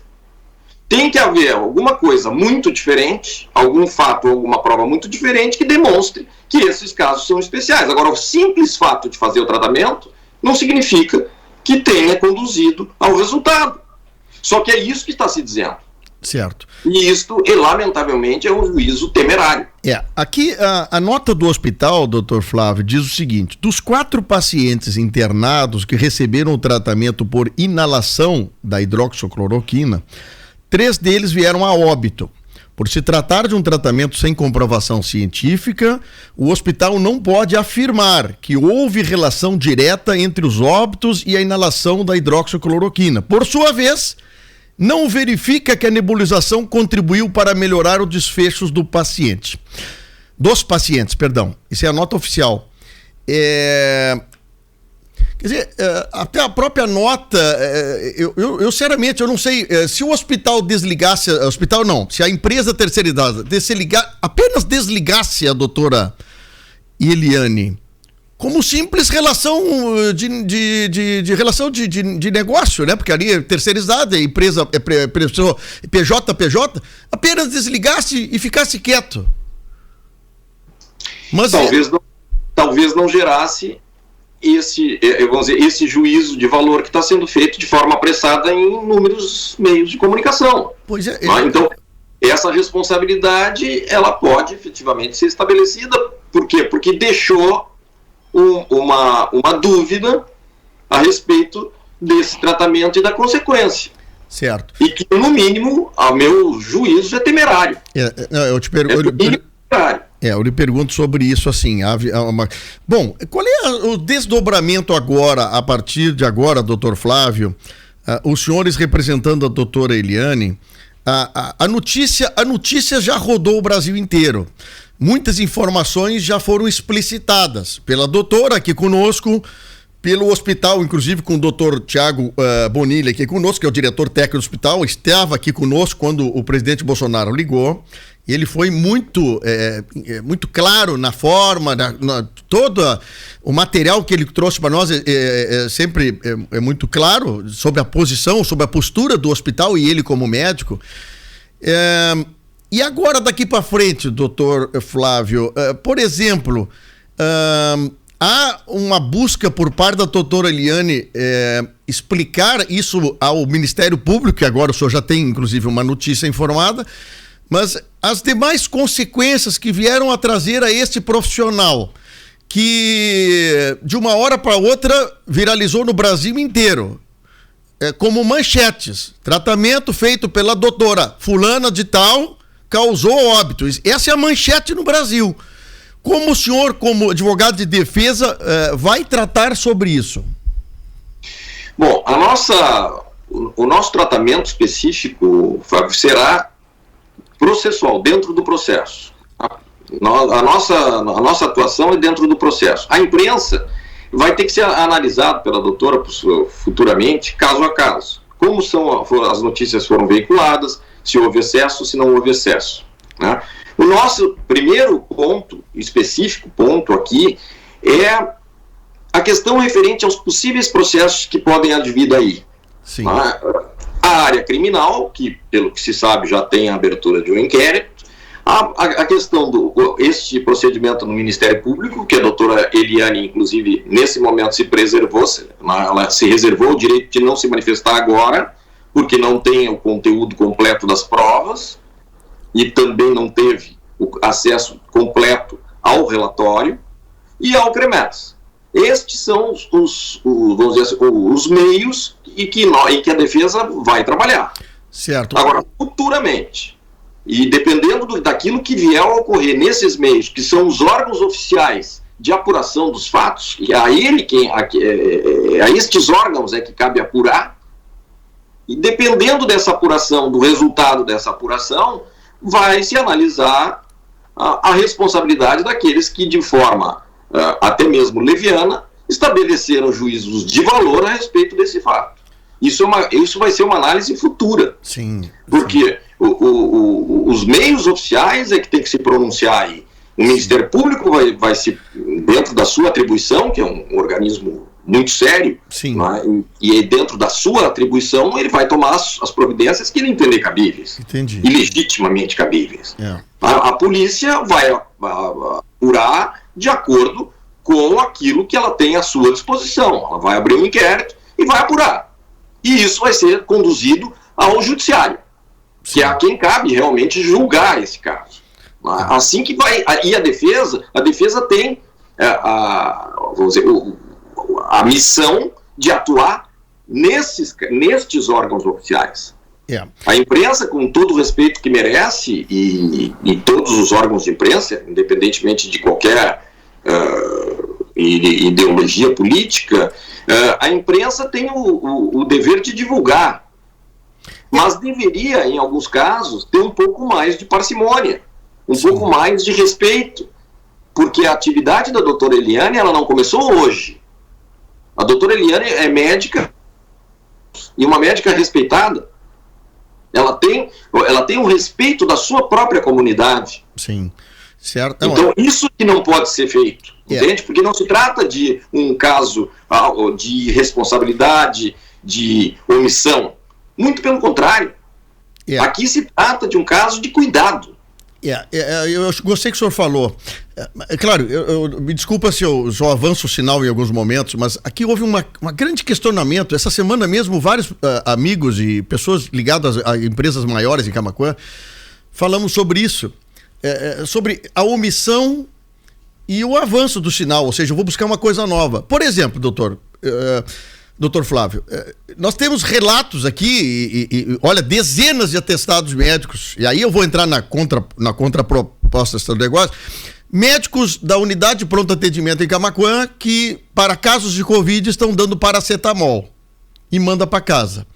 Speaker 6: Tem que haver alguma coisa muito diferente, algum fato, alguma prova muito diferente que demonstre que esses casos são especiais. Agora, o simples fato de fazer o tratamento não significa que tenha conduzido ao resultado. Só que é isso que está se dizendo.
Speaker 5: Certo.
Speaker 6: E isto, lamentavelmente, é um juízo temerário.
Speaker 5: Aqui a nota do hospital, doutor Flávio, diz o seguinte: dos 4 pacientes internados que receberam o tratamento por inalação da hidroxicloroquina, 3 deles vieram a óbito. Por se tratar de um tratamento sem comprovação científica, o hospital não pode afirmar que houve relação direta entre os óbitos e a inalação da hidroxicloroquina. Por sua vez, não verifica que a nebulização contribuiu para melhorar os desfechos dos pacientes. Isso é a nota oficial. Quer dizer, até a própria nota, eu sinceramente, eu não sei, se o hospital desligasse, se a empresa terceirizada apenas desligasse a doutora Eliane, como simples relação de negócio, né? Porque ali é terceirizada, a empresa é PJ, apenas desligasse e ficasse quieto. Mas
Speaker 6: talvez não gerasse esse juízo de valor que está sendo feito de forma apressada em inúmeros meios de comunicação.
Speaker 5: Pois é.
Speaker 6: Então, essa responsabilidade, ela pode efetivamente ser estabelecida. Por quê? Porque deixou uma dúvida a respeito desse tratamento e da consequência.
Speaker 5: Certo.
Speaker 6: E que, no mínimo, ao meu juízo, é temerário.
Speaker 5: Eu te pergunto. Eu lhe pergunto sobre isso assim. Bom, qual é o desdobramento agora, a partir de agora, doutor Flávio, os senhores representando a doutora Eliane, a notícia já rodou o Brasil inteiro. Muitas informações já foram explicitadas pela doutora aqui conosco, pelo hospital, inclusive com o doutor Tiago Bonilha aqui conosco, que é o diretor técnico do hospital, estava aqui conosco quando o presidente Bolsonaro ligou. Ele foi muito claro na forma, todo o material que ele trouxe para nós sempre é muito claro sobre a posição, sobre a postura do hospital e ele como médico. E agora, daqui para frente, doutor Flávio, por exemplo, há uma busca por parte da doutora Eliane explicar isso ao Ministério Público, que agora o senhor já tem, inclusive, uma notícia informada, mas as demais consequências que vieram a trazer a este profissional, que de uma hora para outra viralizou no Brasil inteiro, como manchetes: tratamento feito pela doutora fulana de tal causou óbito. Essa é a manchete no Brasil. Como o senhor, como advogado de defesa, vai tratar sobre isso?
Speaker 6: Bom, o nosso tratamento específico, Fábio, será processual, dentro do processo. A nossa atuação é dentro do processo. A imprensa vai ter que ser analisada pela doutora futuramente, caso a caso. Como as notícias foram veiculadas, se houve excesso, se não houve excesso, né? O nosso primeiro ponto, específico ponto aqui, é a questão referente aos possíveis processos que podem advir daí.
Speaker 5: Sim.
Speaker 6: A área criminal, que pelo que se sabe já tem a abertura de um inquérito, a questão este procedimento no Ministério Público, que a doutora Eliane, inclusive, nesse momento se preservou, ela se reservou o direito de não se manifestar agora, porque não tem o conteúdo completo das provas, e também não teve o acesso completo ao relatório, e ao CREMES. Estes são vamos dizer assim, os meios em que a defesa vai trabalhar.
Speaker 5: Certo.
Speaker 6: Agora, futuramente, e dependendo daquilo que vier a ocorrer nesses meios, que são os órgãos oficiais de apuração dos fatos, e a estes órgãos é que cabe apurar, e dependendo dessa apuração, do resultado dessa apuração, vai se analisar a responsabilidade daqueles que, de forma até mesmo leviana, estabeleceram juízos de valor a respeito desse fato. Isso vai ser uma análise futura.
Speaker 5: Sim.
Speaker 6: Porque os meios oficiais é que tem que se pronunciar aí. O Ministério Público vai se, dentro da sua atribuição, que é um organismo muito sério, né, e dentro da sua atribuição ele vai tomar as providências que ele entender cabíveis.
Speaker 5: Entendi.
Speaker 6: E legitimamente cabíveis. A polícia vai apurar de acordo com aquilo que ela tem à sua disposição. Ela vai abrir um inquérito e vai apurar. E isso vai ser conduzido ao judiciário, que é a quem cabe realmente julgar esse caso. Assim que vai... E a defesa tem vamos dizer, a missão de atuar nestes órgãos oficiais. A imprensa, com todo o respeito que merece, e todos os órgãos de imprensa, independentemente de qualquer ideologia política, a imprensa tem o dever de divulgar, mas deveria, em alguns casos, ter um pouco mais de parcimônia, um pouco mais de respeito, porque a atividade da doutora Eliane, ela não começou hoje. A doutora Eliane é médica, e uma médica respeitada. Ela tem um respeito da sua própria comunidade.
Speaker 5: Sim, certo.
Speaker 6: Então, isso que não pode ser feito, entende? Porque não se trata de um caso de responsabilidade, de omissão. Muito pelo contrário. Aqui se trata de um caso de cuidado.
Speaker 5: Eu gostei que o senhor falou. Claro, me desculpa se eu avanço o sinal em alguns momentos, mas aqui houve um grande questionamento. Essa semana mesmo, vários amigos e pessoas ligadas a empresas maiores em Camaquã falamos sobre isso, sobre a omissão e o avanço do sinal, ou seja, eu vou buscar uma coisa nova. Por exemplo, doutor Flávio, nós temos relatos aqui, e olha, dezenas de atestados médicos, e aí eu vou entrar na contraproposta do negócio, Médicos da unidade de pronto atendimento em Camaquã que, para casos de Covid, estão dando paracetamol e manda para casa.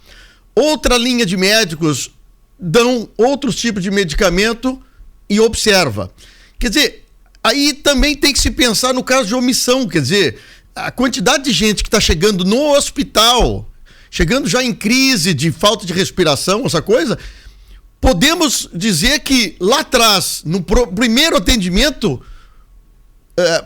Speaker 5: Outra linha de médicos dão outros tipos de medicamento e observa. Quer dizer, aí também tem que se pensar no caso de omissão. Quer dizer, a quantidade de gente que está chegando no hospital, chegando já em crise de falta de respiração, essa coisa, podemos dizer que lá atrás, no primeiro atendimento,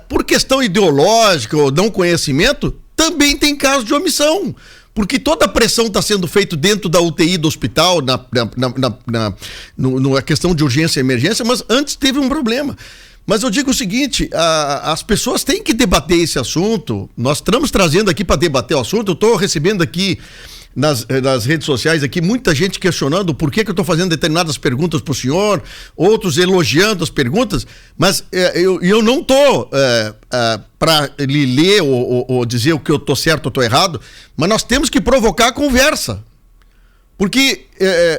Speaker 5: por questão ideológica ou não conhecimento, também tem caso de omissão. Porque toda a pressão está sendo feita dentro da UTI do hospital, na questão de urgência e emergência, mas antes teve um problema. Mas eu digo o seguinte, as pessoas têm que debater esse assunto. Nós estamos trazendo aqui para debater o assunto. Eu estou recebendo aqui nas redes sociais aqui muita gente questionando por que eu estou fazendo determinadas perguntas para o senhor, outros elogiando as perguntas, mas eu não estou para lhe ler ou dizer o que eu estou certo ou estou errado, mas nós temos que provocar a conversa. Porque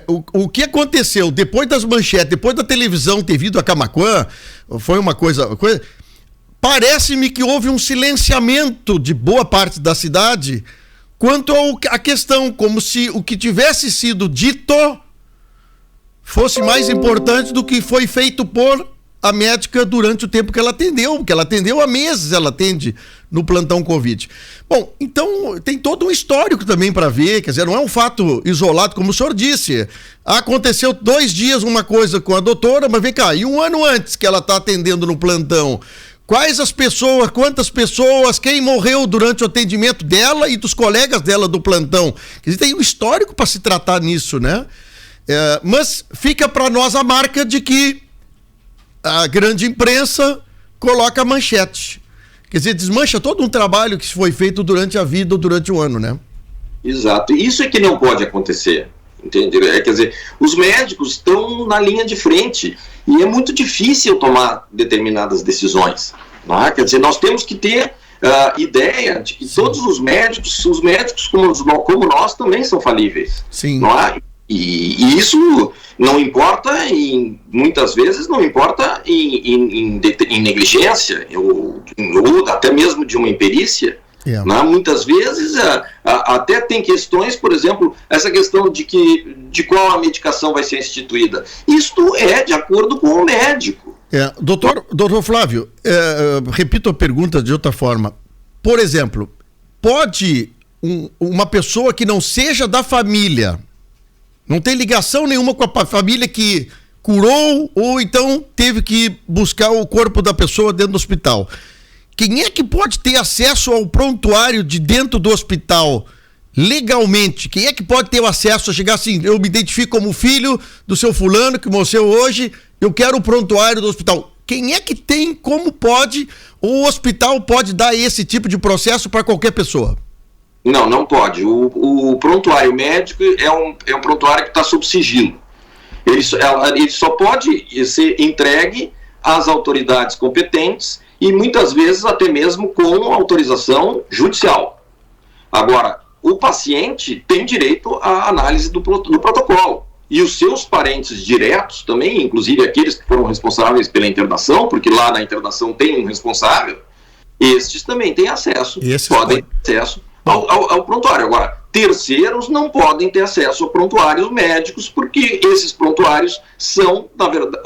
Speaker 5: o que aconteceu depois das manchetes, depois da televisão ter vindo a Camaquã, foi uma coisa. Parece-me que houve um silenciamento de boa parte da cidade quanto à questão, como se o que tivesse sido dito fosse mais importante do que foi feito por a médica durante o tempo que ela atendeu, porque ela atendeu há meses, ela atende no plantão Covid. Bom, então tem todo um histórico também para ver, quer dizer, não é um fato isolado, como o senhor disse. Aconteceu 2 dias uma coisa com a doutora, mas vem cá, e um ano antes que ela está atendendo no plantão, quais as pessoas, quantas pessoas, quem morreu durante o atendimento dela e dos colegas dela do plantão? Quer dizer, tem um histórico para se tratar nisso, né? Mas fica para nós a marca de que a grande imprensa coloca a manchete. Quer dizer, desmancha todo um trabalho que foi feito durante a vida ou durante o ano, né?
Speaker 6: Exato. Isso é que não pode acontecer. Entende? Quer dizer, os médicos estão na linha de frente e é muito difícil tomar determinadas decisões. Não é? Quer dizer, nós temos que ter ideia de que todos os médicos como nós também são falíveis.
Speaker 5: Sim.
Speaker 6: Não é? E isso não importa, muitas vezes não importa em negligência ou até mesmo de uma imperícia.
Speaker 5: Yeah.
Speaker 6: Né? Muitas vezes até tem questões, por exemplo, essa questão de qual a medicação vai ser instituída. Isto é de acordo com o médico.
Speaker 5: Doutor Flávio, repito a pergunta de outra forma. Por exemplo, pode uma pessoa que não seja da família, não tem ligação nenhuma com a família que curou ou então teve que buscar o corpo da pessoa dentro do hospital, quem é que pode ter acesso ao prontuário de dentro do hospital legalmente? Quem é que pode ter o acesso a chegar assim, eu me identifico como filho do seu fulano que morreu hoje, eu quero o prontuário do hospital? Quem é que tem, como pode, ou o hospital pode dar esse tipo de processo para qualquer pessoa?
Speaker 6: Não pode. O prontuário médico é um prontuário que está sob sigilo. Ele só pode ser entregue às autoridades competentes e muitas vezes até mesmo com autorização judicial. Agora, o paciente tem direito à análise do protocolo. E os seus parentes diretos também, inclusive aqueles que foram responsáveis pela internação, porque lá na internação tem um responsável, estes também têm acesso, podem ter acesso ao prontuário. Agora, terceiros não podem ter acesso a prontuários médicos, porque esses prontuários são, na verdade,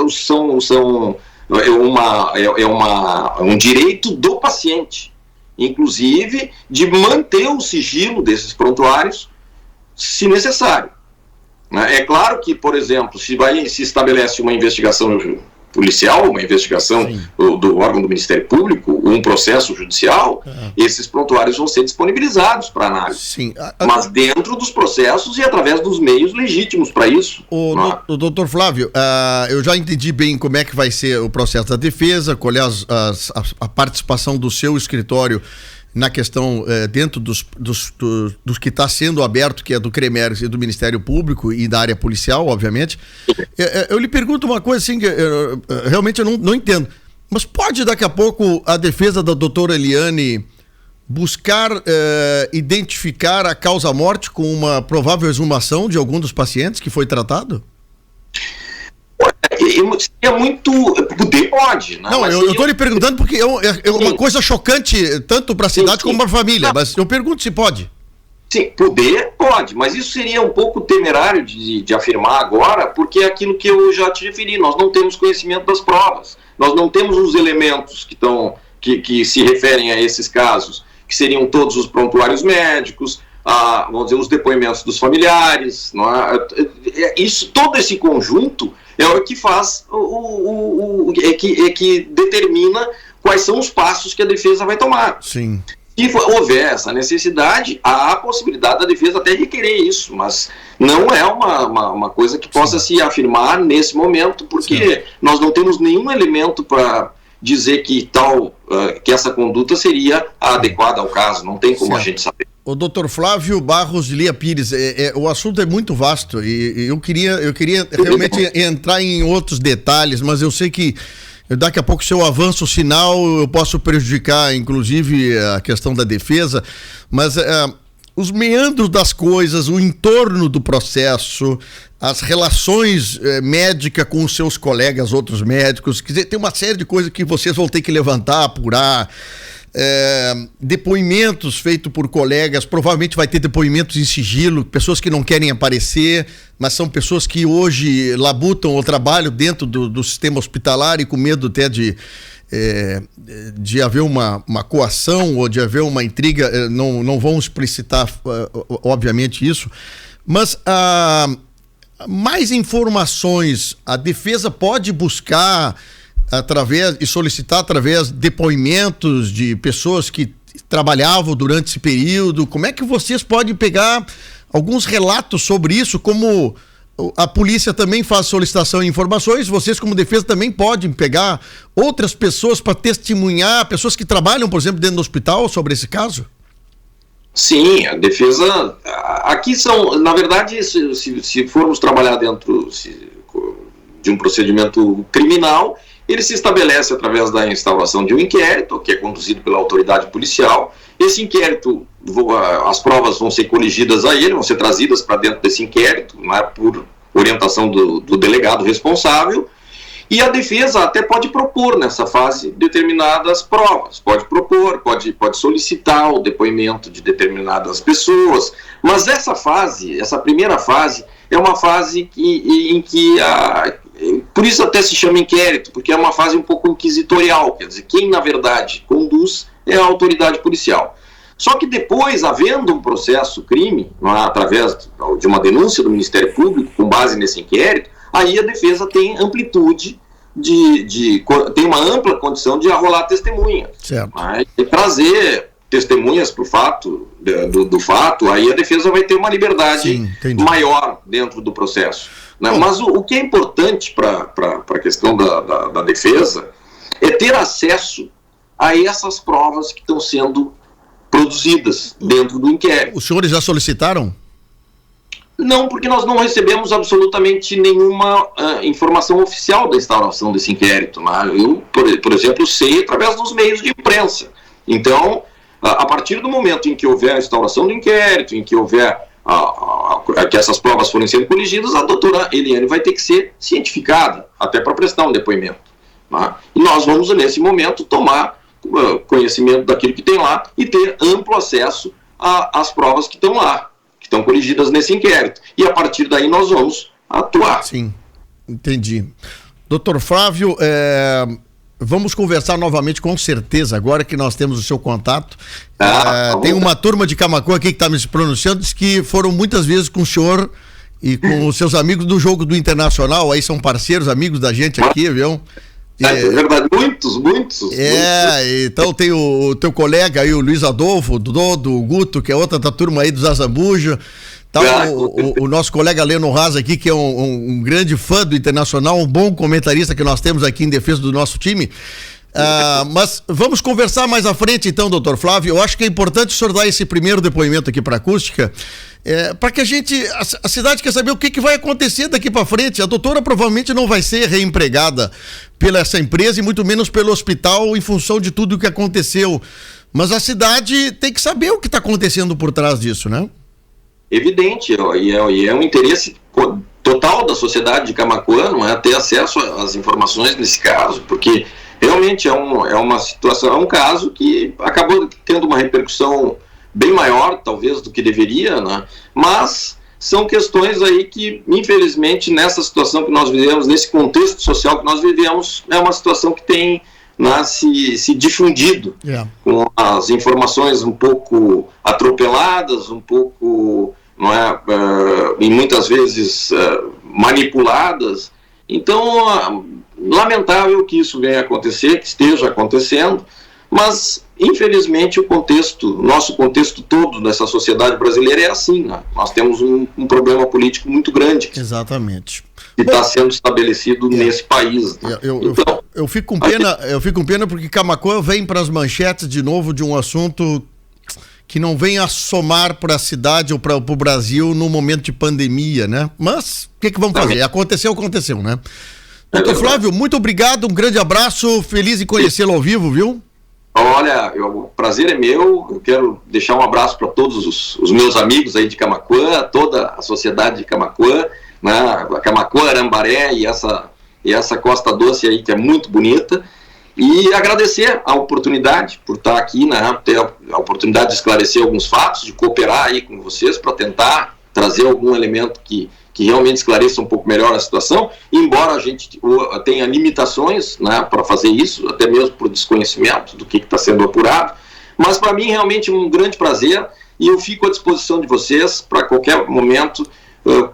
Speaker 6: um direito do paciente, inclusive de manter o sigilo desses prontuários, se necessário. É claro que, por exemplo, se estabelece uma investigação policial, uma investigação do órgão do Ministério Público, um processo judicial, esses prontuários vão ser disponibilizados para análise.
Speaker 5: Sim.
Speaker 6: Mas dentro dos processos e através dos meios legítimos para isso.
Speaker 5: O doutor Flávio, eu já entendi bem como é que vai ser o processo da defesa, qual é a participação do seu escritório na questão dentro dos que está sendo aberto, que é do CREMERS e do Ministério Público e da área policial, obviamente. Eu lhe pergunto uma coisa assim, que realmente eu não entendo, mas pode daqui a pouco a defesa da doutora Eliane buscar identificar a causa-morte com uma provável exumação de algum dos pacientes que foi tratado?
Speaker 6: é muito... Poder pode, né?
Speaker 5: Não, eu estou lhe perguntando porque é uma coisa chocante, tanto para a cidade como para a família, mas eu pergunto se pode.
Speaker 6: Sim, poder pode, mas isso seria um pouco temerário de afirmar agora, porque é aquilo que eu já te referi, nós não temos conhecimento das provas, nós não temos os elementos que se referem a esses casos, que seriam todos os prontuários médicos, vamos dizer, os depoimentos dos familiares, não é? Todo esse conjunto é o que faz, que determina quais são os passos que a defesa vai tomar.
Speaker 5: Sim.
Speaker 6: Se houver essa necessidade, há a possibilidade da defesa até requerer isso, mas não é uma coisa que possa se afirmar nesse momento, porque nós não temos nenhum elemento para dizer que essa conduta seria adequada ao caso, não tem como a gente saber.
Speaker 5: O doutor Flávio Barros de Lia Pires, o assunto é muito vasto e eu queria realmente entrar em outros detalhes, mas eu sei que daqui a pouco, se eu avanço o sinal, eu posso prejudicar, inclusive, a questão da defesa, mas os meandros das coisas, o entorno do processo, as relações médicas com os seus colegas, outros médicos, quer dizer, tem uma série de coisas que vocês vão ter que levantar, apurar, depoimentos feitos por colegas, provavelmente vai ter depoimentos em sigilo, pessoas que não querem aparecer, mas são pessoas que hoje labutam ou trabalham dentro do sistema hospitalar e com medo até de haver uma coação ou de haver uma intriga, não vão explicitar obviamente isso, mas mais informações a defesa pode buscar e solicitar através de depoimentos de pessoas que trabalhavam durante esse período. Como é que vocês podem pegar alguns relatos sobre isso? Como a polícia também faz solicitação de informações, vocês como defesa também podem pegar outras pessoas para testemunhar, pessoas que trabalham, por exemplo, dentro do hospital sobre esse caso?
Speaker 6: Sim, a defesa... Aqui são, na verdade, se formos trabalhar dentro de um procedimento criminal, ele se estabelece através da instauração de um inquérito, que é conduzido pela autoridade policial. Esse inquérito, as provas vão ser coligidas a ele, vão ser trazidas para dentro desse inquérito, não é, por orientação do delegado responsável, e a defesa até pode propor nessa fase determinadas provas, pode propor, pode solicitar o depoimento de determinadas pessoas, mas essa primeira fase, é uma fase em que por isso até se chama inquérito, porque é uma fase um pouco inquisitorial, quer dizer, quem na verdade conduz é a autoridade policial. Só que depois, havendo um processo crime, através de uma denúncia do Ministério Público, com base nesse inquérito, aí a defesa tem amplitude, tem uma ampla condição de arrolar testemunhas. Certo. E trazer testemunhas pro fato, do fato, aí a defesa vai ter uma liberdade maior dentro do processo. Né? Mas o que é importante para a questão da defesa é ter acesso a essas provas que estão sendo produzidas dentro do inquérito.
Speaker 5: Os senhores já solicitaram?
Speaker 6: Não, porque nós não recebemos absolutamente nenhuma informação oficial da instauração desse inquérito. Né? Eu, por exemplo, sei através dos meios de imprensa. Então, a partir do momento em que houver a instauração do inquérito, em que houver que essas provas forem sendo coligidas, a doutora Eliane vai ter que ser cientificada, até para prestar um depoimento. Né? E nós vamos, nesse momento, tomar conhecimento daquilo que tem lá e ter amplo acesso às provas que estão lá, que estão coligidas nesse inquérito. E a partir daí nós vamos atuar.
Speaker 5: Sim, entendi. Doutor Flávio, vamos conversar novamente, com certeza, agora que nós temos o seu contato. Tem uma turma de Camaquã aqui que está me pronunciando, diz que foram muitas vezes com o senhor e com os seus amigos do jogo do Internacional, aí são parceiros, amigos da gente aqui, viu?
Speaker 6: É verdade, muitos.
Speaker 5: Então tem o teu colega aí, o Luiz Adolfo, o Dodo, o Guto, que é outra da turma aí do Zazambuja. Tá, o nosso colega Leno Haas aqui, que é um grande fã do Internacional, um bom comentarista que nós temos aqui em defesa do nosso time. Mas vamos conversar mais à frente então, doutor Flávio. Eu acho que é importante o senhor dar esse primeiro depoimento aqui para a Acústica, para que a cidade quer saber o que vai acontecer daqui para frente. A doutora provavelmente não vai ser reempregada pela essa empresa e muito menos pelo hospital em função de tudo o que aconteceu. Mas a cidade tem que saber o que está acontecendo por trás disso, né?
Speaker 6: Evidente, e é um interesse total da sociedade de Camaquã, não é, ter acesso às informações nesse caso, porque realmente é uma situação, é um caso que acabou tendo uma repercussão bem maior, talvez, do que deveria, né? Mas são questões aí que, infelizmente, nessa situação que nós vivemos, nesse contexto social que nós vivemos, é uma situação que tem se difundido, com as informações um pouco atropeladas, um pouco, não é, e muitas vezes manipuladas. Então, lamentável que isso venha a acontecer, que esteja acontecendo, mas infelizmente nosso contexto todo dessa sociedade brasileira é assim, né? Nós temos um problema político muito grande.
Speaker 5: Exatamente.
Speaker 6: Que está sendo estabelecido nesse país. Né?
Speaker 5: Eu fico com pena porque Camaquã vem para as manchetes de novo de um assunto que não vem a somar para a cidade ou para o Brasil no momento de pandemia, né? Mas o que vamos fazer? Aconteceu, né? Doutor Flávio, muito obrigado, um grande abraço, feliz em conhecê-lo ao vivo, viu?
Speaker 6: Olha, o prazer é meu, eu quero deixar um abraço para todos os meus amigos aí de Camaquã, toda a sociedade de Camaquã, né, Camaquã, Arambaré e essa Costa Doce aí que é muito bonita, e agradecer a oportunidade por estar aqui, né, ter a oportunidade de esclarecer alguns fatos, de cooperar aí com vocês para tentar trazer algum elemento que realmente esclareça um pouco melhor a situação, embora a gente tenha limitações, né, para fazer isso, até mesmo por desconhecimento do que está sendo apurado, mas para mim realmente um grande prazer e eu fico à disposição de vocês para qualquer momento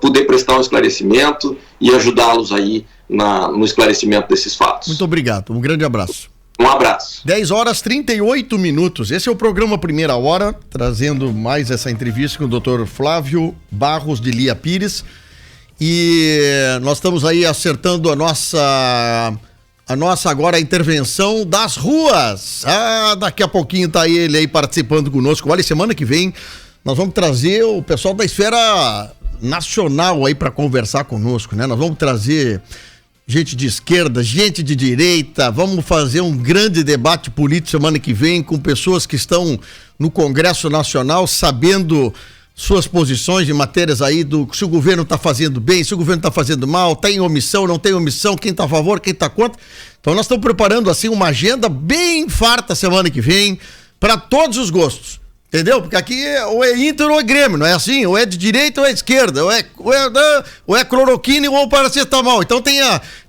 Speaker 6: poder prestar um esclarecimento e ajudá-los aí no esclarecimento desses fatos.
Speaker 5: Muito obrigado, um grande abraço.
Speaker 6: Um abraço.
Speaker 5: 10h38. Esse é o programa Primeira Hora, trazendo mais essa entrevista com o Dr. Flávio Barros de Lia Pires. E nós estamos aí acertando a nossa agora intervenção das ruas. Daqui a pouquinho tá ele aí participando conosco. Olha, semana que vem nós vamos trazer o pessoal da esfera nacional aí para conversar conosco, né? Nós vamos trazer gente de esquerda, gente de direita, vamos fazer um grande debate político semana que vem com pessoas que estão no Congresso Nacional sabendo suas posições de matérias aí se o governo está fazendo bem, se o governo está fazendo mal, tem omissão, não tem omissão, quem está a favor, quem está contra. Então nós estamos preparando assim uma agenda bem farta semana que vem para todos os gostos. Entendeu? Porque aqui ou é Inter ou é Grêmio, não é assim? Ou é de direita ou é de esquerda, ou é cloroquina ou paracetamol. Então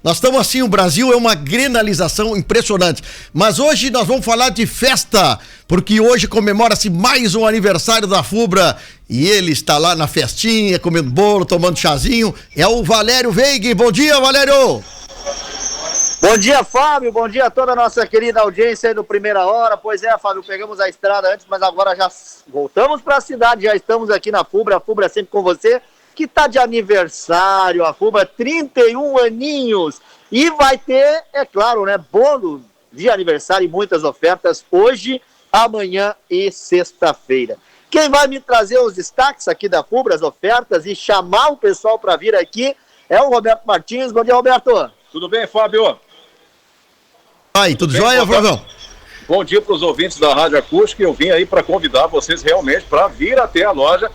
Speaker 5: nós estamos assim, o Brasil é uma grenalização impressionante. Mas hoje nós vamos falar de festa, porque hoje comemora-se mais um aniversário da FUBRA e ele está lá na festinha, comendo bolo, tomando chazinho. É o Valério Veig. Bom dia, Valério!
Speaker 7: Bom dia, Fábio, bom dia a toda a nossa querida audiência aí do Primeira Hora. Pois é, Fábio, pegamos a estrada antes, mas agora já voltamos para a cidade, já estamos aqui na FUBRA, a FUBRA sempre com você, que está de aniversário, a FUBRA 31 aninhos, e vai ter, é claro, né, bolo de aniversário e muitas ofertas hoje, amanhã e sexta-feira. Quem vai me trazer os destaques aqui da FUBRA, as ofertas, e chamar o pessoal para vir aqui é o Roberto Martins. Bom dia, Roberto.
Speaker 8: Tudo bem, Fábio?
Speaker 5: Aí, tudo jóia, Flavão?
Speaker 8: Bom dia para os ouvintes da Rádio Acústica. Eu vim aí para convidar vocês realmente para vir até a loja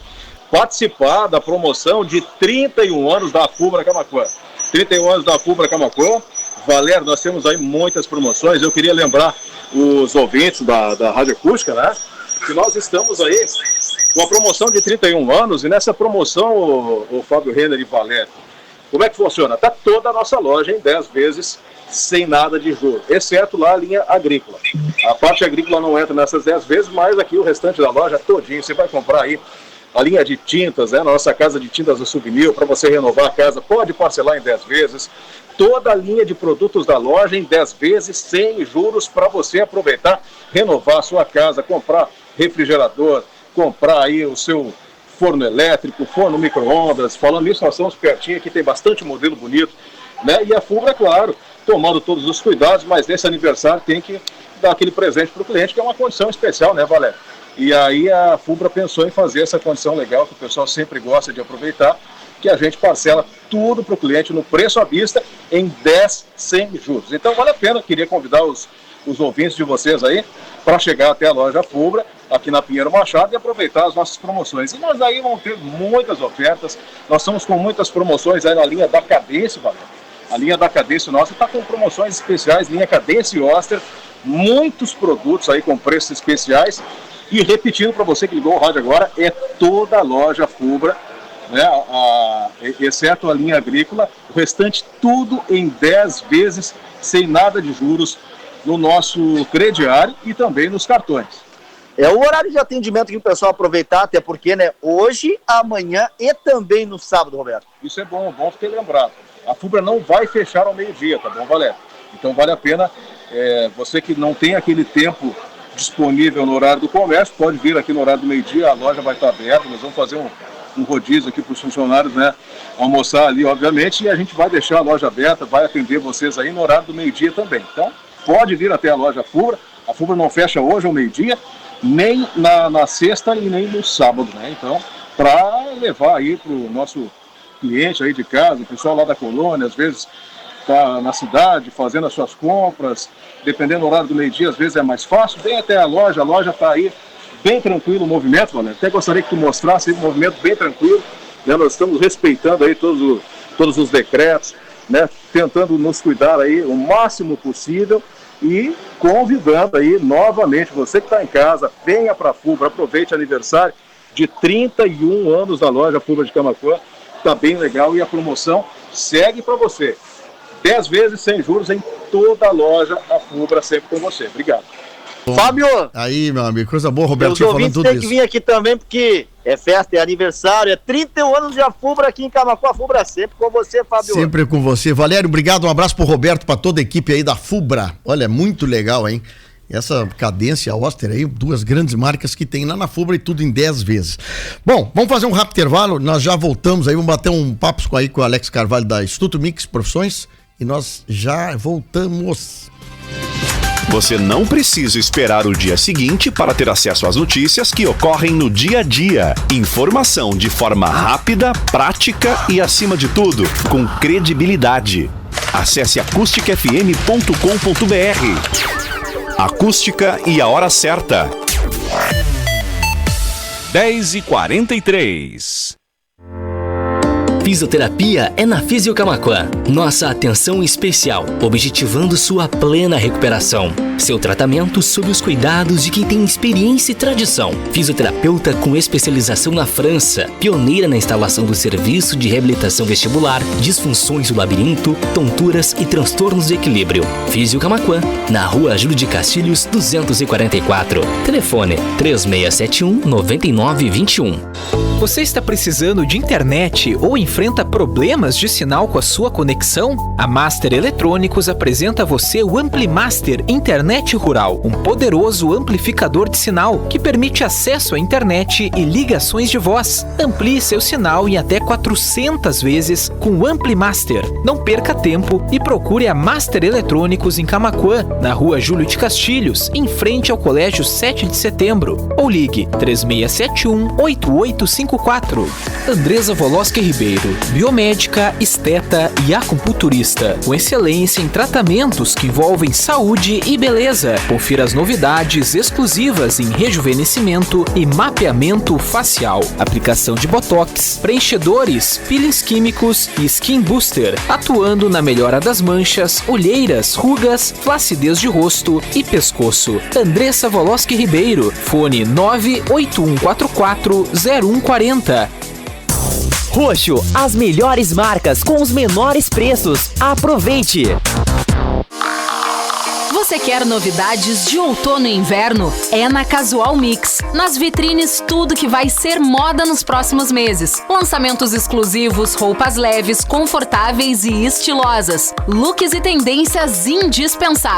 Speaker 8: participar da promoção de 31 anos da FUBRA Camaquã. 31 anos da FUBRA Camaquã. Valério, nós temos aí muitas promoções. Eu queria lembrar os ouvintes da Rádio Acústica, né? Que nós estamos aí com a promoção de 31 anos e nessa promoção, o Fábio Renner e Valério, como é que funciona? Está toda a nossa loja em 10 vezes sem nada de juros, exceto lá a linha agrícola. A parte agrícola não entra nessas 10 vezes, mas aqui o restante da loja todinho. Você vai comprar aí a linha de tintas, né? Na nossa casa de tintas do Souvenir, para você renovar a casa, pode parcelar em 10 vezes. Toda a linha de produtos da loja em 10 vezes sem juros para você aproveitar, renovar a sua casa, comprar refrigerador, comprar aí o seu forno elétrico, forno micro-ondas. Falando nisso, nós estamos pertinho aqui, tem bastante modelo bonito, né? E a FUBRA, claro, tomando todos os cuidados, mas nesse aniversário tem que dar aquele presente para o cliente, que é uma condição especial, né, Valério? E aí a FUBRA pensou em fazer essa condição legal, que o pessoal sempre gosta de aproveitar, que a gente parcela tudo para o cliente no preço à vista, em 10 sem juros. Então vale a pena, queria convidar os ouvintes de vocês aí para chegar até a loja FUBRA aqui na Pinheiro Machado e aproveitar as nossas promoções. E nós aí vamos ter muitas ofertas, nós estamos com muitas promoções aí na linha da Cadência, Valério. A linha da Cadência nossa está com promoções especiais, linha Cadência e Oster, muitos produtos aí com preços especiais. E repetindo para você que ligou o rádio agora, é toda a loja Fubra, né, exceto a linha agrícola, o restante tudo em 10 vezes, sem nada de juros, no nosso crediário e também nos cartões.
Speaker 7: É o horário de atendimento que o pessoal aproveitar, até porque, né, hoje, amanhã e também no sábado, Roberto.
Speaker 8: Isso é bom ter lembrado. A Fubra não vai fechar ao meio-dia, tá bom, Valério? Então vale a pena, você que não tem aquele tempo disponível no horário do comércio, pode vir aqui no horário do meio-dia, a loja vai estar aberta, nós vamos fazer um rodízio aqui para os funcionários, né, almoçar ali, obviamente, e a gente vai deixar a loja aberta, vai atender vocês aí no horário do meio-dia também. Então, pode vir até a loja Fubra, a Fubra não fecha hoje ao meio-dia, nem na sexta e nem no sábado, né, então, para levar aí para o nosso cliente aí de casa, o pessoal lá da colônia, às vezes está na cidade fazendo as suas compras, dependendo do horário do meio-dia, às vezes é mais fácil, vem até a loja está aí bem tranquilo o movimento, Valério. Até gostaria que tu mostrasse o movimento bem tranquilo, né? Nós estamos respeitando aí todos os decretos, né? Tentando nos cuidar aí o máximo possível e convidando aí novamente você que está em casa, venha para a Fubra, aproveite o aniversário de 31 anos da loja Fubra de Camaquã, está bem legal e a promoção segue para você. 10 vezes sem juros em toda a loja, a Fubra sempre com você. Obrigado.
Speaker 5: Bom,
Speaker 7: Fábio!
Speaker 5: Aí, meu amigo, coisa boa, Roberto,
Speaker 7: Os ouvintes
Speaker 5: falando tudo
Speaker 7: têm
Speaker 5: isso.
Speaker 7: que vir aqui também, porque é festa, é aniversário, é 31 anos de Fubra aqui em Camaquã. A Fubra sempre com você, Fábio.
Speaker 5: Sempre com você. Valério, obrigado, um abraço pro Roberto, pra toda a equipe aí da Fubra. Olha, muito legal, hein? Essa Cadência, Oster aí, duas grandes marcas que tem lá na Fubra e tudo em 10 vezes. Bom, vamos fazer um rápido intervalo, nós já voltamos aí, vamos bater um papo com o Alex Carvalho da Instituto Mix Profissões e nós já voltamos.
Speaker 4: Você não precisa esperar o dia seguinte para ter acesso às notícias que ocorrem no dia a dia. Informação de forma rápida, prática e, acima de tudo, com credibilidade. Acesse acusticfm.com.br. Acústica e a hora certa. 10h43.
Speaker 9: Fisioterapia é na Fisio Camaquã. Nossa atenção especial, objetivando sua plena recuperação. Seu tratamento sob os cuidados de quem tem experiência e tradição. Fisioterapeuta com especialização na França, pioneira na instalação do serviço de reabilitação vestibular, disfunções do labirinto, tonturas e transtornos de equilíbrio. Fisio Camaquã, na Rua Júlio de Castilhos, 244. Telefone 3671-9921.
Speaker 2: Você está precisando de internet ou enfrenta problemas de sinal com a sua conexão? A Master Eletrônicos apresenta a você o AmpliMaster Internet Rural, um poderoso amplificador de sinal que permite acesso à internet e ligações de voz. Amplie seu sinal em até 400 vezes com o AmpliMaster. Não perca tempo e procure a Master Eletrônicos em Camaquã, na Rua Júlio de Castilhos, em frente ao Colégio 7 de Setembro. Ou ligue 3671-8854. Andresa Voloski Ribeiro, biomédica, esteta e acupunturista, com excelência em tratamentos que envolvem saúde e beleza. Confira as novidades exclusivas em rejuvenescimento e mapeamento facial, aplicação de botox, preenchedores, peelings químicos e skin booster, atuando na melhora das manchas, olheiras, rugas, flacidez de rosto e pescoço. Andressa Voloski Ribeiro, fone 981440140.
Speaker 10: Roxo, as melhores marcas com os menores preços. Aproveite!
Speaker 11: Você quer novidades de outono e inverno? É na Casual Mix. Nas vitrines, tudo que vai ser moda nos próximos meses. Lançamentos exclusivos, roupas leves, confortáveis e estilosas. Looks e tendências indispensáveis.